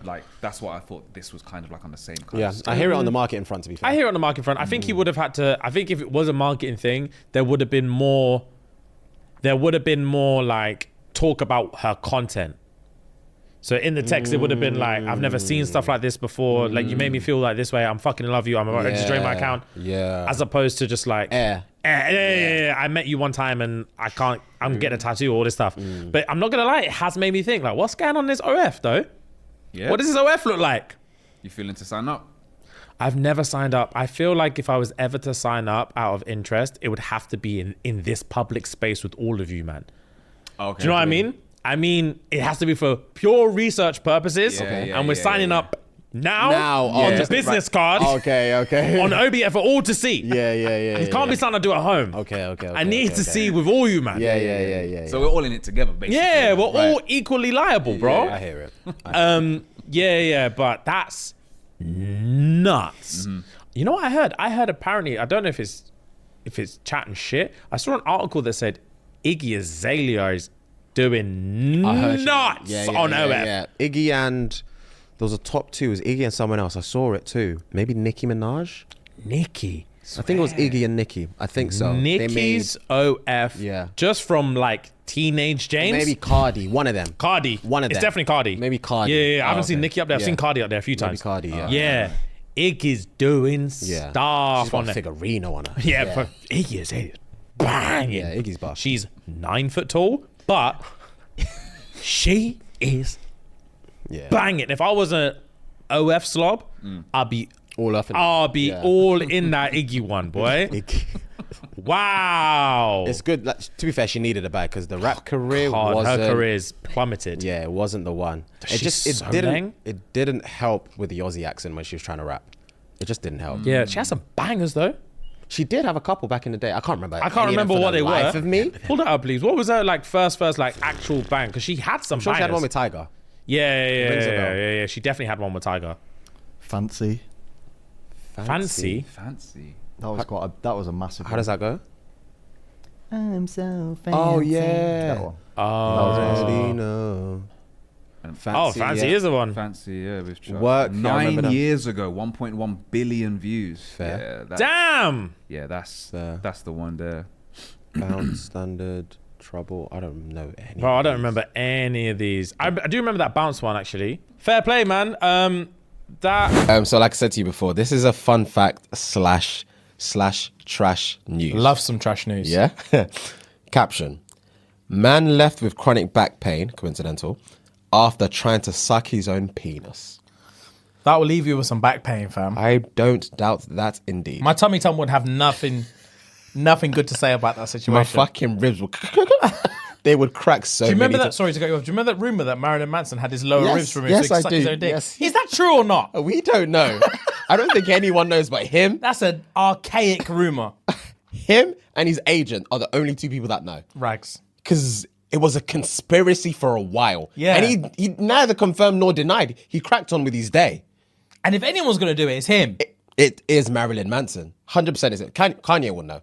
like that's what I thought. This was kind of like on the same kind Yeah, of I hear it on the marketing front, to be fair. I hear it on the marketing front. I think he would have had to. I think if it was a marketing thing, there would have been more. There would have been more like talk about her content. So in the text, it would have been like, "I've never seen stuff like this before. Like you made me feel like this way. I'm fucking in love with you. I'm about to just drain my account." Yeah. As opposed to just like, Yeah. yeah. I met you one time and I can't. I'm getting a tattoo. All this stuff. But I'm not gonna lie, it has made me think like, what's going on in this OF though? Yeah. What does this OF look like? You feeling to sign up? I've never signed up. I feel like if I was ever to sign up out of interest, it would have to be in this public space with all of you, man. Okay. Do you know what I mean? I mean, it has to be for pure research purposes, and we're signing up now on the business card Okay. on OBF for all to see. Yeah. It can't be something I do at home. Okay. I need to see with all you, man. Yeah. So we're all in it together, basically. Yeah, we're Right. all equally liable, bro. I hear it. Yeah, but that's nuts. You know what I heard? I heard apparently, I don't know if it's chatting shit. I saw an article that said Iggy Azalea is doing nuts on OF. Yeah. Iggy and there was a top two. It was Iggy and someone else. I saw it too. Maybe Nicki Minaj. Nicki. I think it was Iggy and Nicki. I think so. Nicki's OF. Yeah. Just from like teenage James. Maybe Cardi. One of them. Cardi. One of It's them. definitely Cardi. Maybe Cardi. Yeah. I haven't okay. seen Nicki up there. I've Yeah. seen Cardi up there a few Maybe times. Cardi. Yeah. Yeah. Iggy's doing Yeah. stuff She's got on a it. figurino on her. Yeah, but Iggy Azalea is banging. Yeah, Iggy's boss. She's 9 foot tall, but she is Yeah. banging. If I was an OF slob, I'd be All up. all in that Iggy one, boy. Iggy. Wow. It's good. Like, to be fair, she needed a bag because the rap career God, wasn't. her career's plummeted. Yeah, it wasn't the one. She's so didn't. lang. It didn't help with the Aussie accent when she was trying to rap. It just didn't help. Yeah, she has some bangers though. She did have a couple back in the day. I can't remember. I can't remember what they were. Of me. Pull that up, please. What was her like first like actual bang? Because she had some. I'm sure bangers. she had one with Tiger. Yeah. She definitely had one with Tiger. Fancy. Fancy. That was a massive. How does that go? I'm so fancy. Oh yeah. That one. Oh. Fancy is the one. Fancy, yeah. With Chuck. Work. 9 years ago, 1.1 billion views. Fair. Yeah, Damn. Yeah, that's the one there. Bounce, Standard, Trouble. I don't know any. Bro, I don't remember any of these. I do remember that bounce one actually. Fair play, man. So like I said to you before, this is a fun fact slash trash news. Love some trash news. Yeah. Caption: Man left with chronic back pain, coincidental, after trying to suck his own penis. That will leave you with some back pain, fam. I don't doubt that indeed. My tummy tum would have nothing good to say about that situation. My fucking ribs would they would crack so Do you remember many that? Sorry to cut you off. Do you remember that rumor that Marilyn Manson had his lower ribs removed yes, so he I could suck do. his own dick? Yes. Is that true or not? We don't know. I don't think anyone knows but him. That's an archaic rumor. Him and his agent are the only two people that know. Rags. Because it was a conspiracy for a while. Yeah. And he neither confirmed nor denied. He cracked on with his day. And if anyone's going to do it, it's him. It is Marilyn Manson. 100% is it. Kanye will know.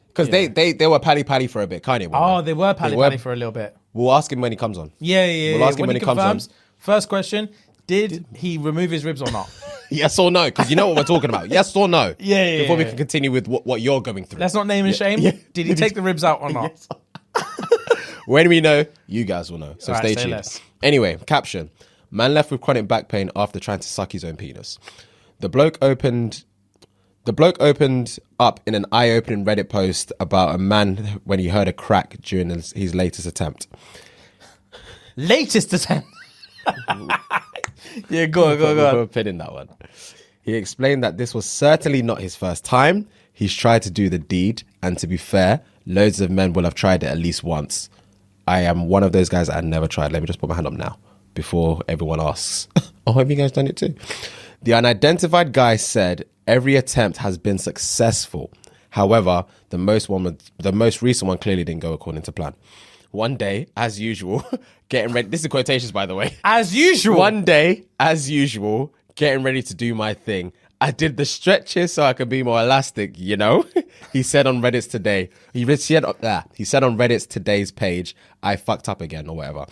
Because they were pally for a bit. Kanye will know. Oh, they were pally for a little bit. We'll ask him when he comes on. Yeah. We'll ask him when he comes on. First question, did he remove his ribs or not? Yes or no? Because you know what we're talking about. Yes or no? Yeah. Before we can continue with what you're going through. Let's not name and shame. Yeah. Did he take the ribs out or not? Yes. When we know, you guys will know. So All right, stay say tuned. less. Anyway, caption: Man left with chronic back pain after trying to suck his own penis. The bloke opened up in an eye-opening Reddit post about a man when he heard a crack during his latest attempt. Latest attempt. Yeah, go on. Put a pin in that one. He explained that this was certainly not his first time. He's tried to do the deed, and to be fair, loads of men will have tried it at least once. I am one of those guys that I never tried. Let me just put my hand up now before everyone asks, oh, have you guys done it too? The unidentified guy said every attempt has been successful. However, the most recent one clearly didn't go according to plan. One day, as usual, getting ready. This is quotations, by the way. As usual. One day, as usual, getting ready to do my thing. I did the stretches so I could be more elastic, you know? He said on Reddit's today. He said on Reddit's today's page, I fucked up again or whatever.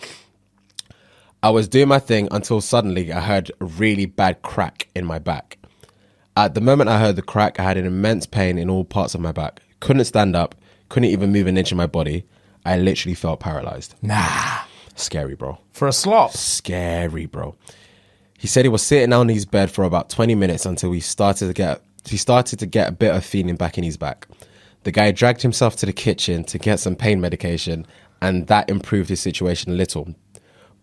I was doing my thing until suddenly I heard a really bad crack in my back. At the moment I heard the crack, I had an immense pain in all parts of my back. Couldn't stand up, couldn't even move an inch in my body. I literally felt paralyzed. Nah. Scary, bro. For a slop. Scary, bro. He said he was sitting on his bed for about 20 minutes until he started to get a bit of feeling back in his back. The guy dragged himself to the kitchen to get some pain medication, and that improved his situation a little.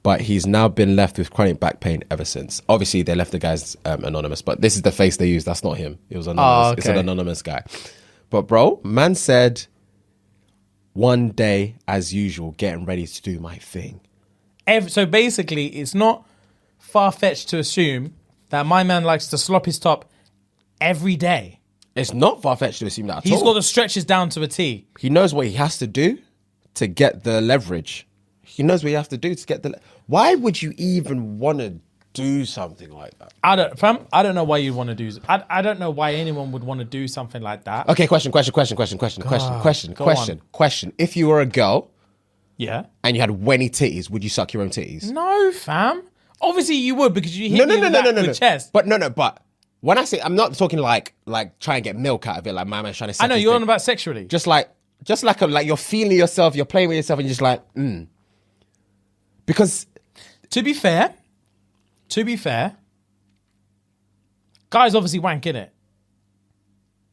But he's now been left with chronic back pain ever since. Obviously, they left the guy's anonymous, but this is the face they used. That's not him. It was anonymous. Oh, okay. It's an anonymous guy. But bro, man said, one day as usual, getting ready to do my thing. So basically, it's not far-fetched to assume that my man likes to slop his top every day. It's not far-fetched to assume that at all. He's got the stretches down to a T. He knows what he has to do to get the leverage. He knows what you have to do to get the... Why would you even want to do something like that? I don't know why you want to do... I don't know why anyone would want to do something like that. Okay, question. If you were a girl... Yeah. And you had wenny titties, would you suck your own titties? No, fam. Obviously you would because you hit me with the chest. But but when I say... I'm not talking like try and get milk out of it, like my man's trying to... I know, you're on about sexually. Just like you're feeling yourself, you're playing with yourself and you're just like, Because to be fair, guys obviously wank in it.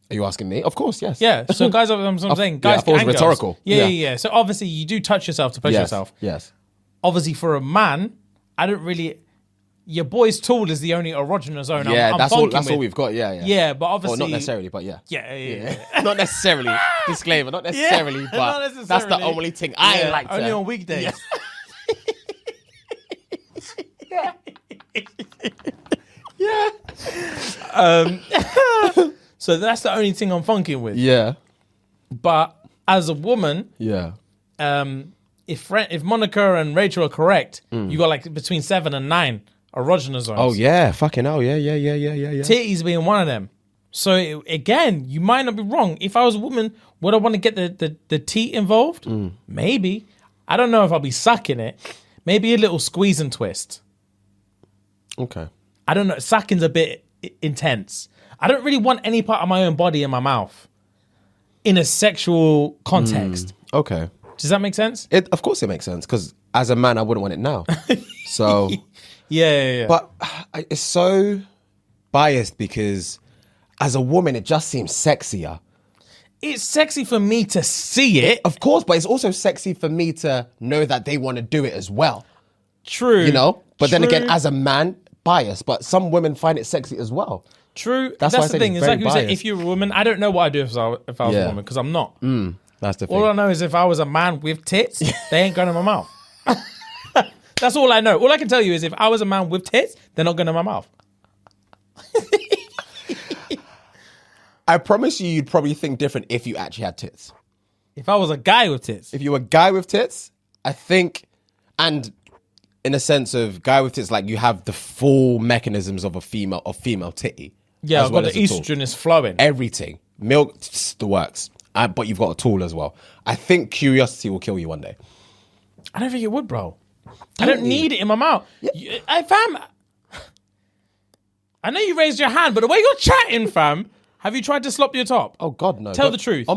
Are you asking me? Of course, yes. Yeah. So guys, I'm saying, guys, I thought it was and rhetorical. Girls. Yeah. So obviously you do touch yourself to push yourself. Yes. Obviously for a man, I don't really. Your boy's tool is the only erogenous zone. Yeah, I'm that's all we've got. Yeah. Yeah, but obviously, well, not necessarily, but yeah. Yeah. Not necessarily. Disclaimer. Not necessarily, Yeah, but not necessarily. that's the only thing I like. Only on weekdays. Yeah. So that's the only thing I'm funking with. Yeah. But as a woman, Yeah. if Monica and Rachel are correct, you got like between 7 and 9 erogenous zones. Oh yeah, fucking hell, yeah. Titties being one of them. So again, you might not be wrong. If I was a woman, would I want to get the teat involved? Maybe. I don't know if I'll be sucking it. Maybe a little squeeze and twist. Okay. I don't know. Sucking's a bit intense. I don't really want any part of my own body in my mouth in a sexual context. Okay. Does that make sense? Of course it makes sense, because as a man, I wouldn't want it now. So, Yeah. but it's so biased because as a woman, it just seems sexier. It's sexy for me to see it. Of course, but it's also sexy for me to know that they want to do it as well. True. You know? But then again, True. as a man, biased. But some women find it sexy as well. True. That's why I the said thing. it's It's like very you said, biased. if you're a woman, I don't know what I'd do if I was a Yeah. woman, because I'm not. That's the thing. All I know is if I was a man with tits, they ain't going in my mouth. That's all I know. All I can tell you is if I was a man with tits, they're not going in my mouth. I promise you'd probably think different if you actually had tits. If I was a guy with tits. If you were a guy with tits, I think, and in a sense of guy with tits, like you have the full mechanisms of a female titty. Yeah, as I've well got the as a tool. estrogen is flowing. Everything. Milk, the works. But you've got a tool as well. I think curiosity will kill you one day. I don't think it would, bro. I don't need it in my mouth. Fam, I know you raised your hand, but the way you're chatting, fam, have you tried to slop your top? Oh, God, no. Tell the truth.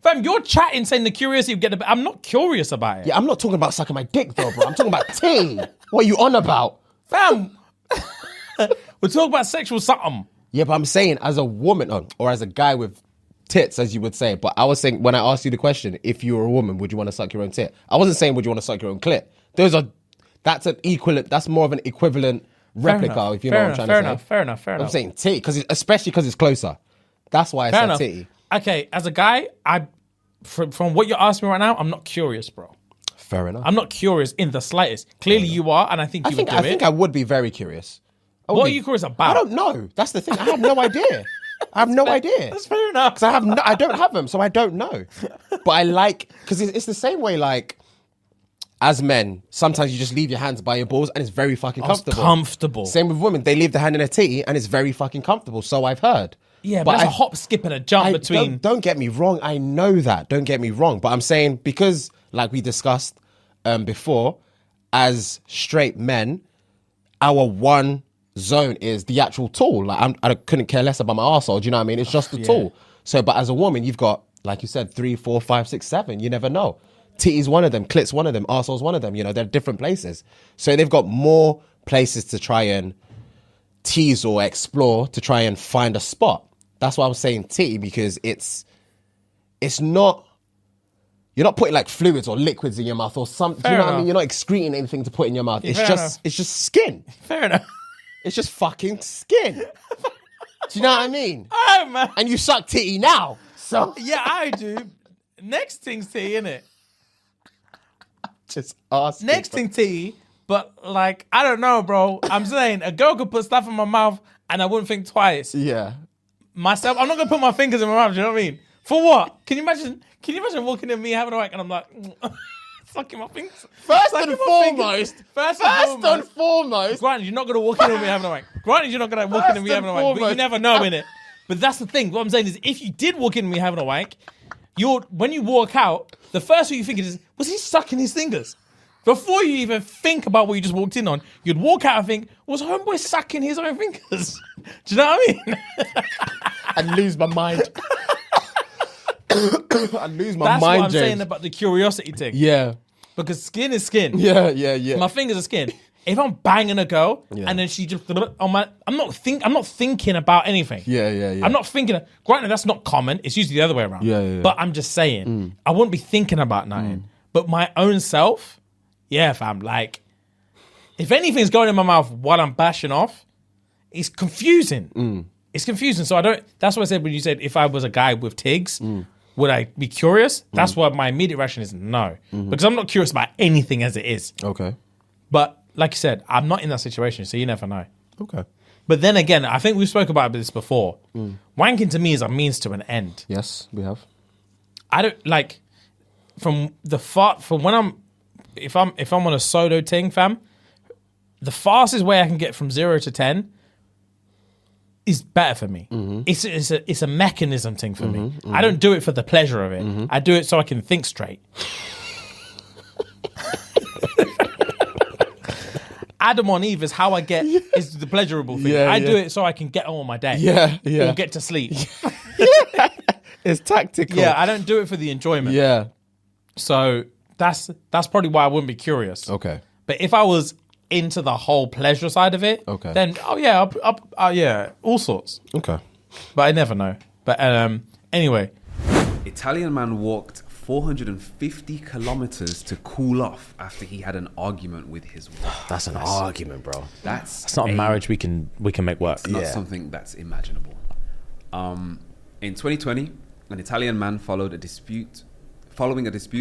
Fam, you're chatting saying the curiosity would get the... I'm not curious about it. Yeah, I'm not talking about sucking my dick, though, bro. I'm talking about tea. What are you on about? Fam, we're talking about sexual something. Yeah, but I'm saying as a woman, or as a guy with tits, as you would say. But I was saying, when I asked you the question, if you were a woman, would you want to suck your own tit? I wasn't saying, would you want to suck your own clit? That's more of an equivalent replica, if you know what I'm trying to say. Fair enough. I'm saying tit, especially because it's closer. That's why I said titty. Okay, as a guy, from what you're asking me right now, I'm not curious, bro. Fair enough. I'm not curious in the slightest. Clearly you are, and I think you would do it. I think I would be very curious. What are you curious about? I don't know. That's the thing. I have no idea. I have no idea. That's fair enough. Because I don't have them, so I don't know. But I like, because it's the same way, like, as men, sometimes you just leave your hands by your balls and it's very fucking comfortable. Same with women. They leave the hand in a titty and it's very fucking comfortable. So I've heard. Yeah, but that's a hop, skip, and a jump between... Don't get me wrong. I know that. Don't get me wrong. But I'm saying, because, like we discussed before, as straight men, our one zone is the actual tool. Like I couldn't care less about my arsehole. Do you know what I mean? It's just the tool. So, but as a woman, you've got, like you said, 3, 4, 5, 6, 7. You never know. Titty's one of them. Clit's one of them. Arsehole's one of them. You know, they're different places. So they've got more places to try and tease or explore to try and find a spot. That's why I'm saying titty, because it's not... You're not putting like fluids or liquids in your mouth or something. Do you know what I mean? You're not excreting anything to put in your mouth. It's just skin. Fair enough. It's just fucking skin. Do you know what I mean? Oh, man. And you suck titty now. So yeah, I do. Next thing's titty, innit? Just ask. Next thing titty, but like, I don't know, bro. I'm saying a girl could put stuff in my mouth and I wouldn't think twice. Yeah. Myself, I'm not gonna put my fingers in my mouth, do you know what I mean? For what? Can you imagine walking in me having a wank and I'm like sucking my fingers? First and foremost. Granted, you're not gonna walk in with me having a wank. Granted, you're not gonna walk in with me having a wank, but you never know, innit? But that's the thing. What I'm saying is, if you did walk in with me having a wank, when you walk out, the first thing you think is, was he sucking his fingers? Before you even think about what you just walked in on, you'd walk out and think, was homeboy sucking his own fingers? Do you know what I mean? I'd lose my mind. I'd lose my That's mind, what I'm James. saying about the curiosity thing. Yeah. Because skin is skin. Yeah. My fingers are skin. If I'm banging a girl and then she just on my, I'm not thinking about anything. Yeah. I'm not thinking. Granted, that's not common. It's usually the other way around. Yeah. But I'm just saying, I wouldn't be thinking about nothing. But my own self, yeah, fam. Like, if anything's going in my mouth while I'm bashing off, it's confusing. It's confusing. So I don't. That's what I said when you said if I was a guy with tigs, would I be curious? That's what my immediate reaction is. No, because I'm not curious about anything as it is. Okay. But like you said, I'm not in that situation, so you never know. Okay. But then again, I think we spoke about this before. Wanking to me is a means to an end. Yes, we have. I don't like from when I'm if I'm on a solo thing, fam. The fastest way I can get from 0 to 10 is better for me. It's a mechanism thing for me. I don't do it for the pleasure of it. I do it so I can think straight. Adam on Eve is how I get is the pleasurable thing. I do it so I can get on with my day. Or get to sleep. It's tactical. Yeah, I don't do it for the enjoyment. Yeah. So that's probably why I wouldn't be curious. Okay. But if I was into the whole pleasure side of it, then yeah, all sorts. Okay. But I never know. But anyway, Italian man walked 450 kilometers to cool off after he had an argument with his wife. That's an argument, bro. That's not a marriage we can make work. It's not something that's imaginable. In 2020, an Italian man following a dispute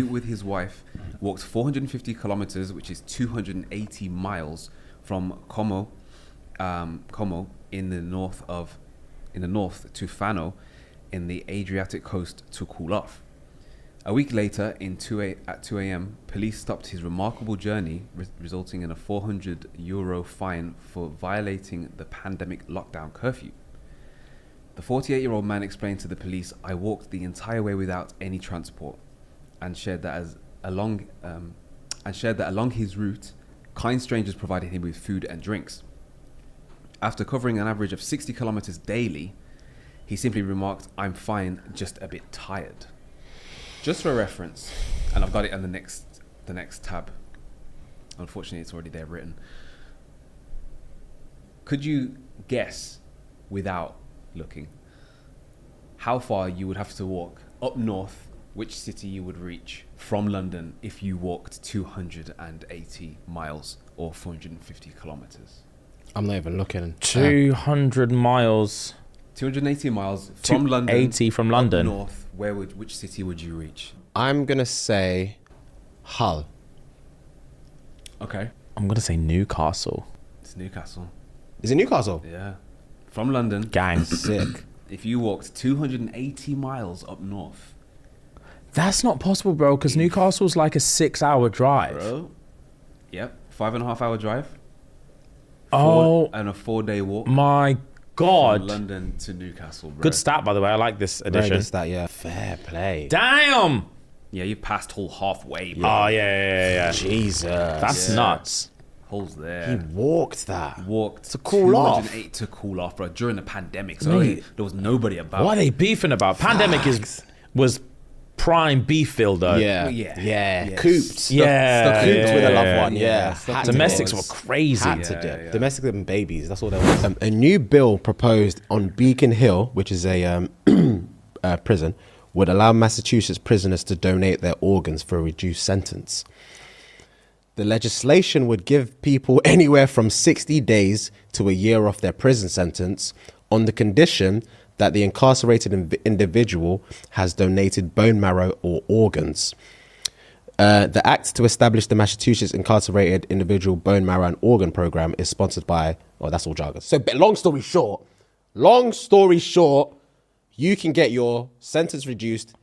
with his wife, walked 450 kilometers, which is 280 miles from Como in the north to Fano in the Adriatic coast to cool off. A week later, at 2 a.m., police stopped his remarkable journey, resulting in a €400 fine for violating the pandemic lockdown curfew. The 48-year-old man explained to the police, "I walked the entire way without any transport," and shared that along his route, kind strangers provided him with food and drinks. After covering an average of 60 kilometers daily, he simply remarked, "I'm fine, just a bit tired." Just for reference, and I've got it on the next tab. Unfortunately, it's already there written. Could you guess, without looking, how far you would have to walk up north, which city you would reach from London if you walked 280 miles or 450 kilometers? I'm not even looking. 200 miles. 280 miles from London. 280 from London. Up north, which city would you reach? I'm gonna say Hull. Okay. I'm gonna say Newcastle. It's Newcastle. Is it Newcastle? Yeah. From London. Gang. Sick. If you walked 280 miles up north. That's not possible, bro, because Newcastle's like a 6-hour drive. Bro. Yep. 5.5 hour drive. And a 4-day walk. My God. From London to Newcastle, bro. Good stat, by the way. I like this edition. Very good stat, yeah. Fair play. Damn. Yeah, you passed Hull halfway, bro. Oh, yeah. Jesus. That's nuts. Hull's there. He walked that. Walked to cool off. 208 to cool off, bro, during the pandemic. So there was nobody about. What are they beefing about? Pandemic was prime beefville, though. Yeah. Cooped. Yeah. Cooped with a loved one. Yeah. Domestics were crazy. Had to do. Domestic and babies. That's all there was. A new bill proposed on Beacon Hill, which is a prison, would allow Massachusetts prisoners to donate their organs for a reduced sentence. The legislation would give people anywhere from 60 days to a year off their prison sentence on the condition that the incarcerated individual has donated bone marrow or organs. The act to establish the Massachusetts Incarcerated Individual Bone Marrow and Organ Program is sponsored by, that's all jargon. So long story short, you can get your sentence reduced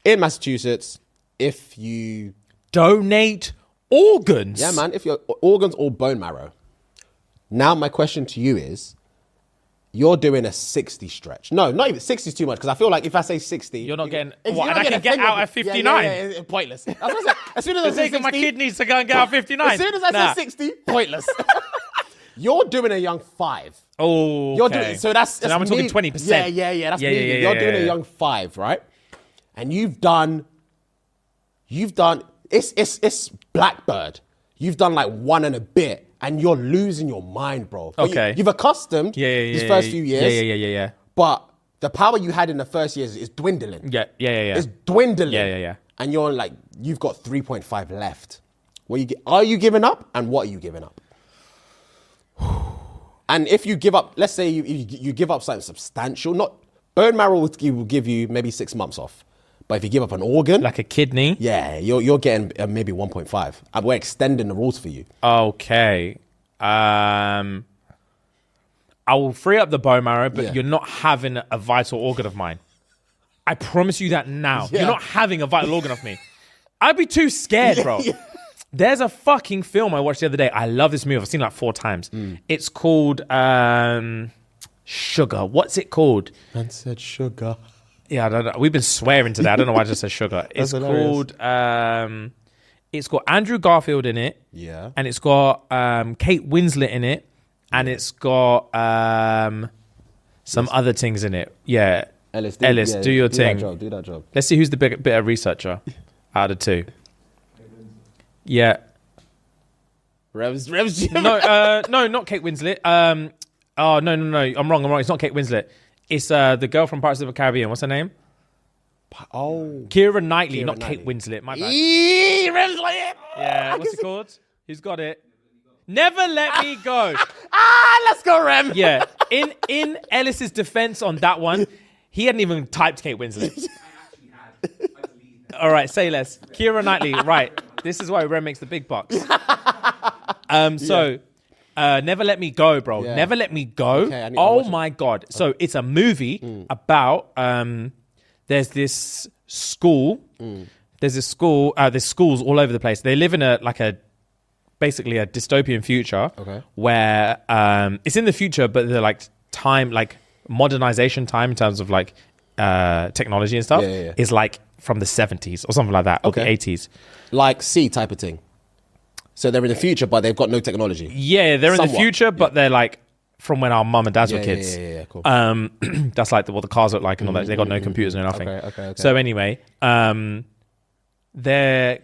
in Massachusetts if you donate organs. Yeah, man, if your organs or bone marrow. Now my question to you is, you're doing a 60 stretch. No, not even 60 is too much, because I feel like if I say 60... You're not getting... and I can get out at 59? Yeah, pointless. That's what I said. As soon as I say 60... my kidneys to go and get out 59. As soon as I say 60, pointless. You're doing a young 5. Oh, You're doing, so that's I'm talking 20%. Yeah, that's me. You're doing a young 5, right? And you've done... It's Blackbird. You've done like 1 and a bit. And you're losing your mind, bro. But okay. You've accustomed these first few years. Yeah. But the power you had in the first years is dwindling. Yeah. It's dwindling. Yeah. And you're like, you've got 3.5 left. Are you giving up? And what are you giving up? And if you give up, let's say you give up something substantial, not bone marrow will give you maybe 6 months off. But if you give up an organ, like a kidney, you're getting maybe 1.5. And we're extending the rules for you. Okay. I will free up the bone marrow, but Yeah. you're not having a vital organ of mine. I promise you that now. Yeah. You're not having a vital organ of me. I'd be too scared, bro. There's a fucking film I watched the other day. I love this movie. I've seen it like 4 times. It's called Sugar. What's it called? Man said sugar. Yeah, I don't know. We've been swearing today. I don't know why I just said Sugar. It's hilarious. called. It's got Andrew Garfield in it. Yeah. And it's got Kate Winslet in it, and it's got some other things in it. Yeah. Ellis, do your thing. Do that job. Let's see who's the better researcher out of the 2. Yeah. Revs Jim. No, not Kate Winslet. No. I'm wrong. It's not Kate Winslet. It's the girl from Pirates of the Caribbean. What's her name? Oh. Keira Knightley, Keira not Knightley. Kate Winslet. My bad. Revs like it. Yeah. What's it called? Who's got it? Never Let Me Go. Let's go, Rem. Yeah. In Ellis's defense on that one, he hadn't even typed Kate Winslet. All right, say less. Keira Knightley, right. This is why Rem makes the big bucks. Never Let Me Go, bro. Yeah. Never Let Me Go. Okay, I need to Oh watch it. my God. So it's a movie about, there's this school. There's schools all over the place. They live in basically a dystopian future. Okay. Where it's in the future, but they're like modernization time in terms of technology and stuff is like from the 70s or something like that, or the 80s. Like C type of thing. So they're in the future, but they've got no technology. Yeah, they're in the Somewhat. future, but they're like from when our mum and dads were Yeah, kids. yeah, cool. That's like what the cars look like and all that. They got no computers and nothing. Okay. So anyway, they're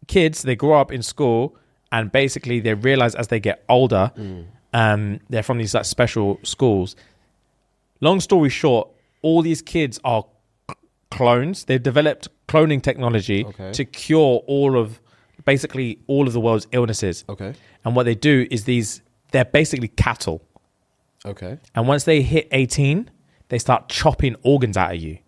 kids. They grow up in school, and basically they realize as they get older, they're from these like special schools. Long story short, all these kids are clones. They've developed cloning technology to cure basically all of the world's illnesses. Okay. And what they do is they're basically cattle. Okay. And once they hit 18, they start chopping organs out of you.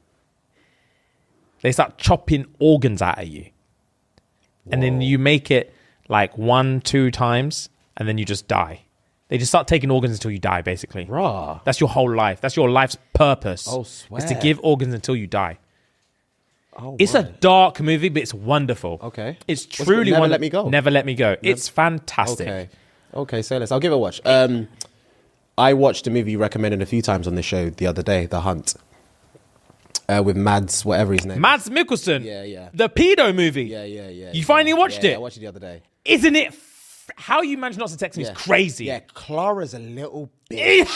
And then you make it like 1-2 times, and then you just die. They just start taking organs until you die, basically. Rah. That's your whole life. That's your life's purpose. Oh, Is to swear. give organs until you die. Oh, It's a dark movie, but it's wonderful. Okay. It's What's it truly called? Never wonderful. Let Me Go? Never Let Me Go. It's fantastic. Okay, say less. I'll give it a watch. I watched a movie you recommended a few times on the show the other day, The Hunt. With Mads, whatever his name Mads Mikkelsen. Yeah. The pedo movie. Yeah. You finally watched it? I watched it the other day. Isn't it? How you managed not to text me is crazy. Yeah, Clara's a little bitch.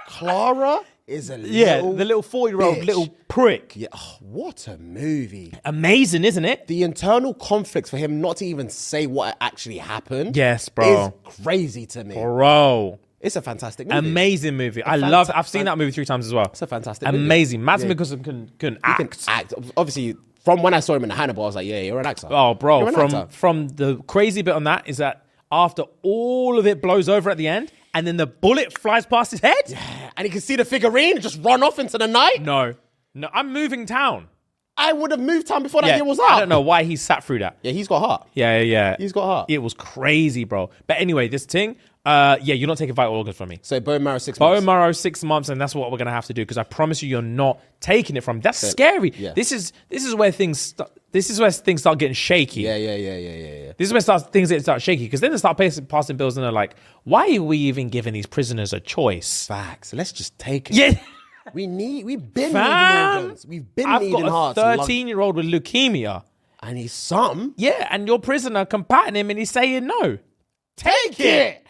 Clara is a little Yeah, the little 4-year-old bitch. little prick. Yeah, what a movie. Amazing, isn't it? The internal conflicts for him not to even say what actually happened. Yes, bro. Is crazy to me. Bro. It's a fantastic movie. Amazing movie. I've seen that movie 3 times as well. It's a fantastic movie. Amazing. Mads Yeah. Mikkelsen can He act. can act. Obviously, from when I saw him in Hannibal, I was like, yeah, you're an actor. Oh, bro. You're an actor. From the crazy bit on that is that after all of it blows over at the end, and then the bullet flies past his head. And he can see the figurine and just run off into the night. No, I'm moving town. I would have moved town before that year was up. I don't know why he sat through that. Yeah, he's got heart. Yeah. He's got heart. It was crazy, bro. But anyway, this thing, you're not taking vital organs from me. So bone marrow 6 months. Bone marrow 6 months, and that's what we're gonna have to do because I promise you're not taking it from me. That's scary. Yeah. This is where things start getting shaky. Yeah. This is where things start shaky because then they start passing bills and they're like, why are we even giving these prisoners a choice? Facts. Let's just take it. Yeah. We've been Fam, needing organs. We've been I've needing got hearts. a and lungs. 13-year-old with leukemia. And he's something. Yeah, and your prisoner can patent him and he's saying no. Take it.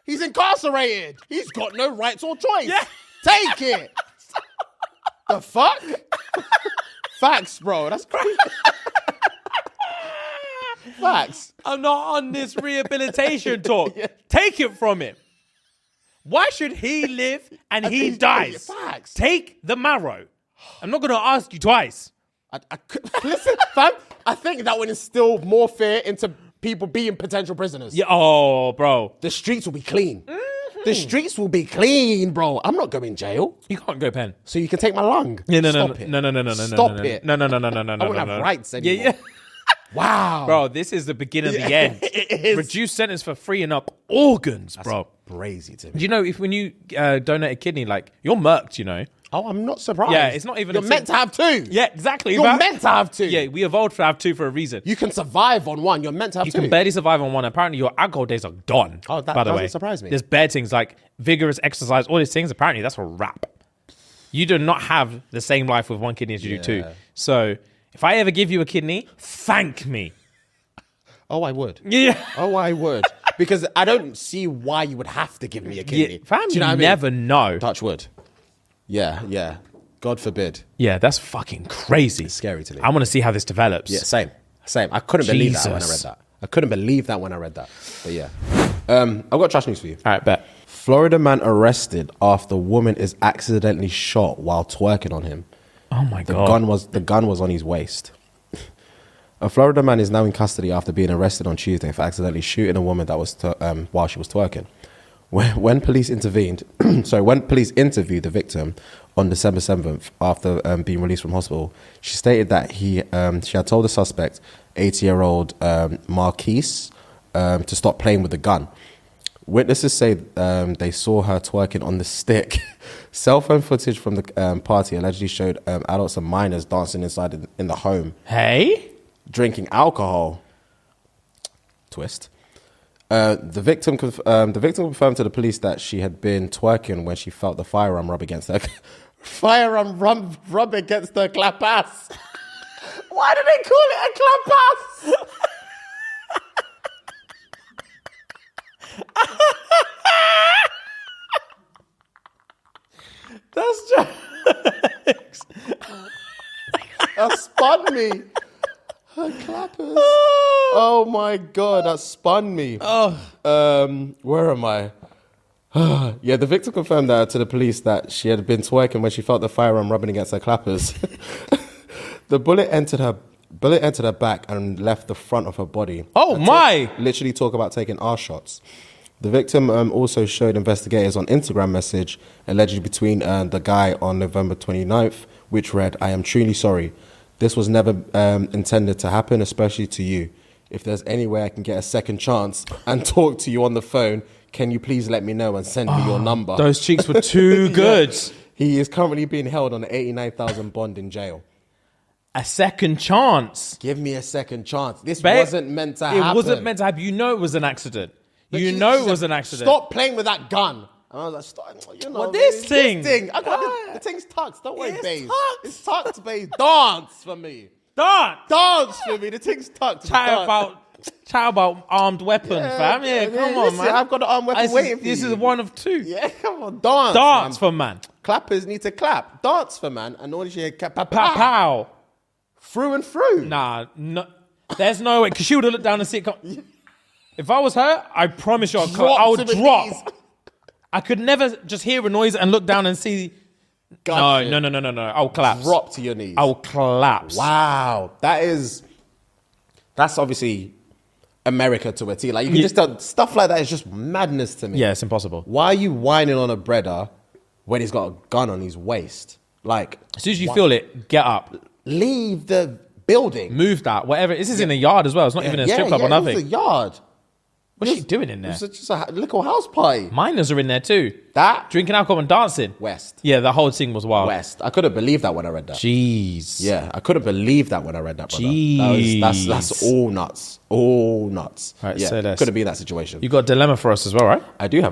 He's incarcerated. He's got no rights or choice. Yeah. Take it. The fuck? Facts, bro. That's crazy. Facts. I'm not on this rehabilitation talk. Take it from him. Why should he live and he dies? Facts. Take the marrow. I'm not going to ask you twice. Listen, fam, I think that would instill more fear into people being potential prisoners. Yeah. Oh, bro. The streets will be clean. The streets will be clean, bro. I'm not going jail. You can't go pen. So you can take my lung. Yeah, no. Stop it. No. Stop it. No. I wouldn't have rights anymore. Yeah. Wow. Bro, this is the beginning of the end. It is. Reduced sentence for freeing up organs, bro. Crazy to me. Do you know if when you donate a kidney, like you're murked, you know? Oh, I'm not surprised. Yeah, it's not even. You're meant to have two. Yeah, exactly. You're meant to have two. Yeah, we evolved to have two for a reason. You can survive on one. You're meant to have You two. can barely survive on one. Apparently, your alcohol days are done. Oh, that by the doesn't way. surprise me. There's bad things like vigorous exercise, all these things. Apparently, that's a wrap. You do not have the same life with one kidney as you do two. So, if I ever give you a kidney, thank me. Oh, I would. Yeah. Oh, I would. Because I don't see why you would have to give me a kidney. Fam, Do you know what I mean? never know. Touch wood. Yeah. God forbid. Yeah, that's fucking crazy. It's scary to me. I want to see how this develops. Yeah, same. I couldn't believe that when I read Jesus. that. I couldn't believe that when I read that. But yeah. I've got trash news for you. All right, bet. Florida man arrested after woman is accidentally shot while twerking on him. Oh my The God. gun was on his waist. A Florida man is now in custody after being arrested on Tuesday for accidentally shooting a woman that was while she was twerking. When police intervened, when police interviewed the victim on December 7th after being released from hospital, she stated that she had told the suspect, 80-year-old Marquise, to stop playing with the gun. Witnesses say they saw her twerking on the stick. Cell phone footage from the party allegedly showed adults and minors dancing inside in the home. Hey? Drinking alcohol. Twist. The victim confirmed to the police that she had been twerking when she felt the firearm rub against her. Rub against her clap-ass. Why do they call it a clap-ass? That's jokes. That spun me. Her clappers. Oh my God, that spun me. Where am I? Yeah, the victim confirmed that to the police that she had been twerking when she felt the firearm rubbing against her clappers. The bullet entered her back and left the front of her body. Oh my! Literally talk about taking arse shots. The victim also showed investigators on Instagram message allegedly between the guy on November 29th, which read, "I am truly sorry. This was never intended to happen, especially to you. If there's any way I can get a second chance and talk to you on the phone, can you please let me know and send me your number?" Those cheeks were too good. He is currently being held on an $89,000 bond in jail. A second chance. Give me a second chance. This Babe, wasn't meant to happen. It wasn't meant to happen. You know it was an accident. But You she know it said, was an accident. Stop playing with that gun. And I was like, stop, you know, What, this babe, thing? I got the thing's tucked. Don't worry, It's babe. tucked. It's tucked, babe. Dance for me. Dance For me. The thing's tucked. Chat about armed weapons, fam. Yeah, come on, listen, man. I've got the arm weapon waiting for This you. is one of two. Yeah, come on. Dance. Dance man. for man. Clappers need to clap. Dance for man. And all you hear, Pow, pow. through and through. Nah, no, there's no way. Because she would have looked down and see it come. If I was her, I promise you, I would to the drop. knees. I could never just hear a noise and look down and see. Gotcha. No. I'll collapse. Drop to your knees. I'll collapse. Wow. That's obviously America to a T. Like, you can just tell, stuff like that is just madness to me. Yeah, it's impossible. Why are you whining on a brother when he's got a gun on his waist? Like, As soon as you feel it, get up. leave the building. Move that, whatever. This is in a yard as well. It's not even a strip club or It nothing. was a yard. What's she doing in there? It's just a little house party. Minors are in there too. That Drinking alcohol and dancing. West. Yeah, the whole thing was wild. West. I couldn't believe that when I read that. Jeez. Yeah, I couldn't believe that when I read that, brother. Jeez. That's all nuts. All nuts. Right, yeah, say less. couldn't be that situation. You got a dilemma for us as well, right? I do have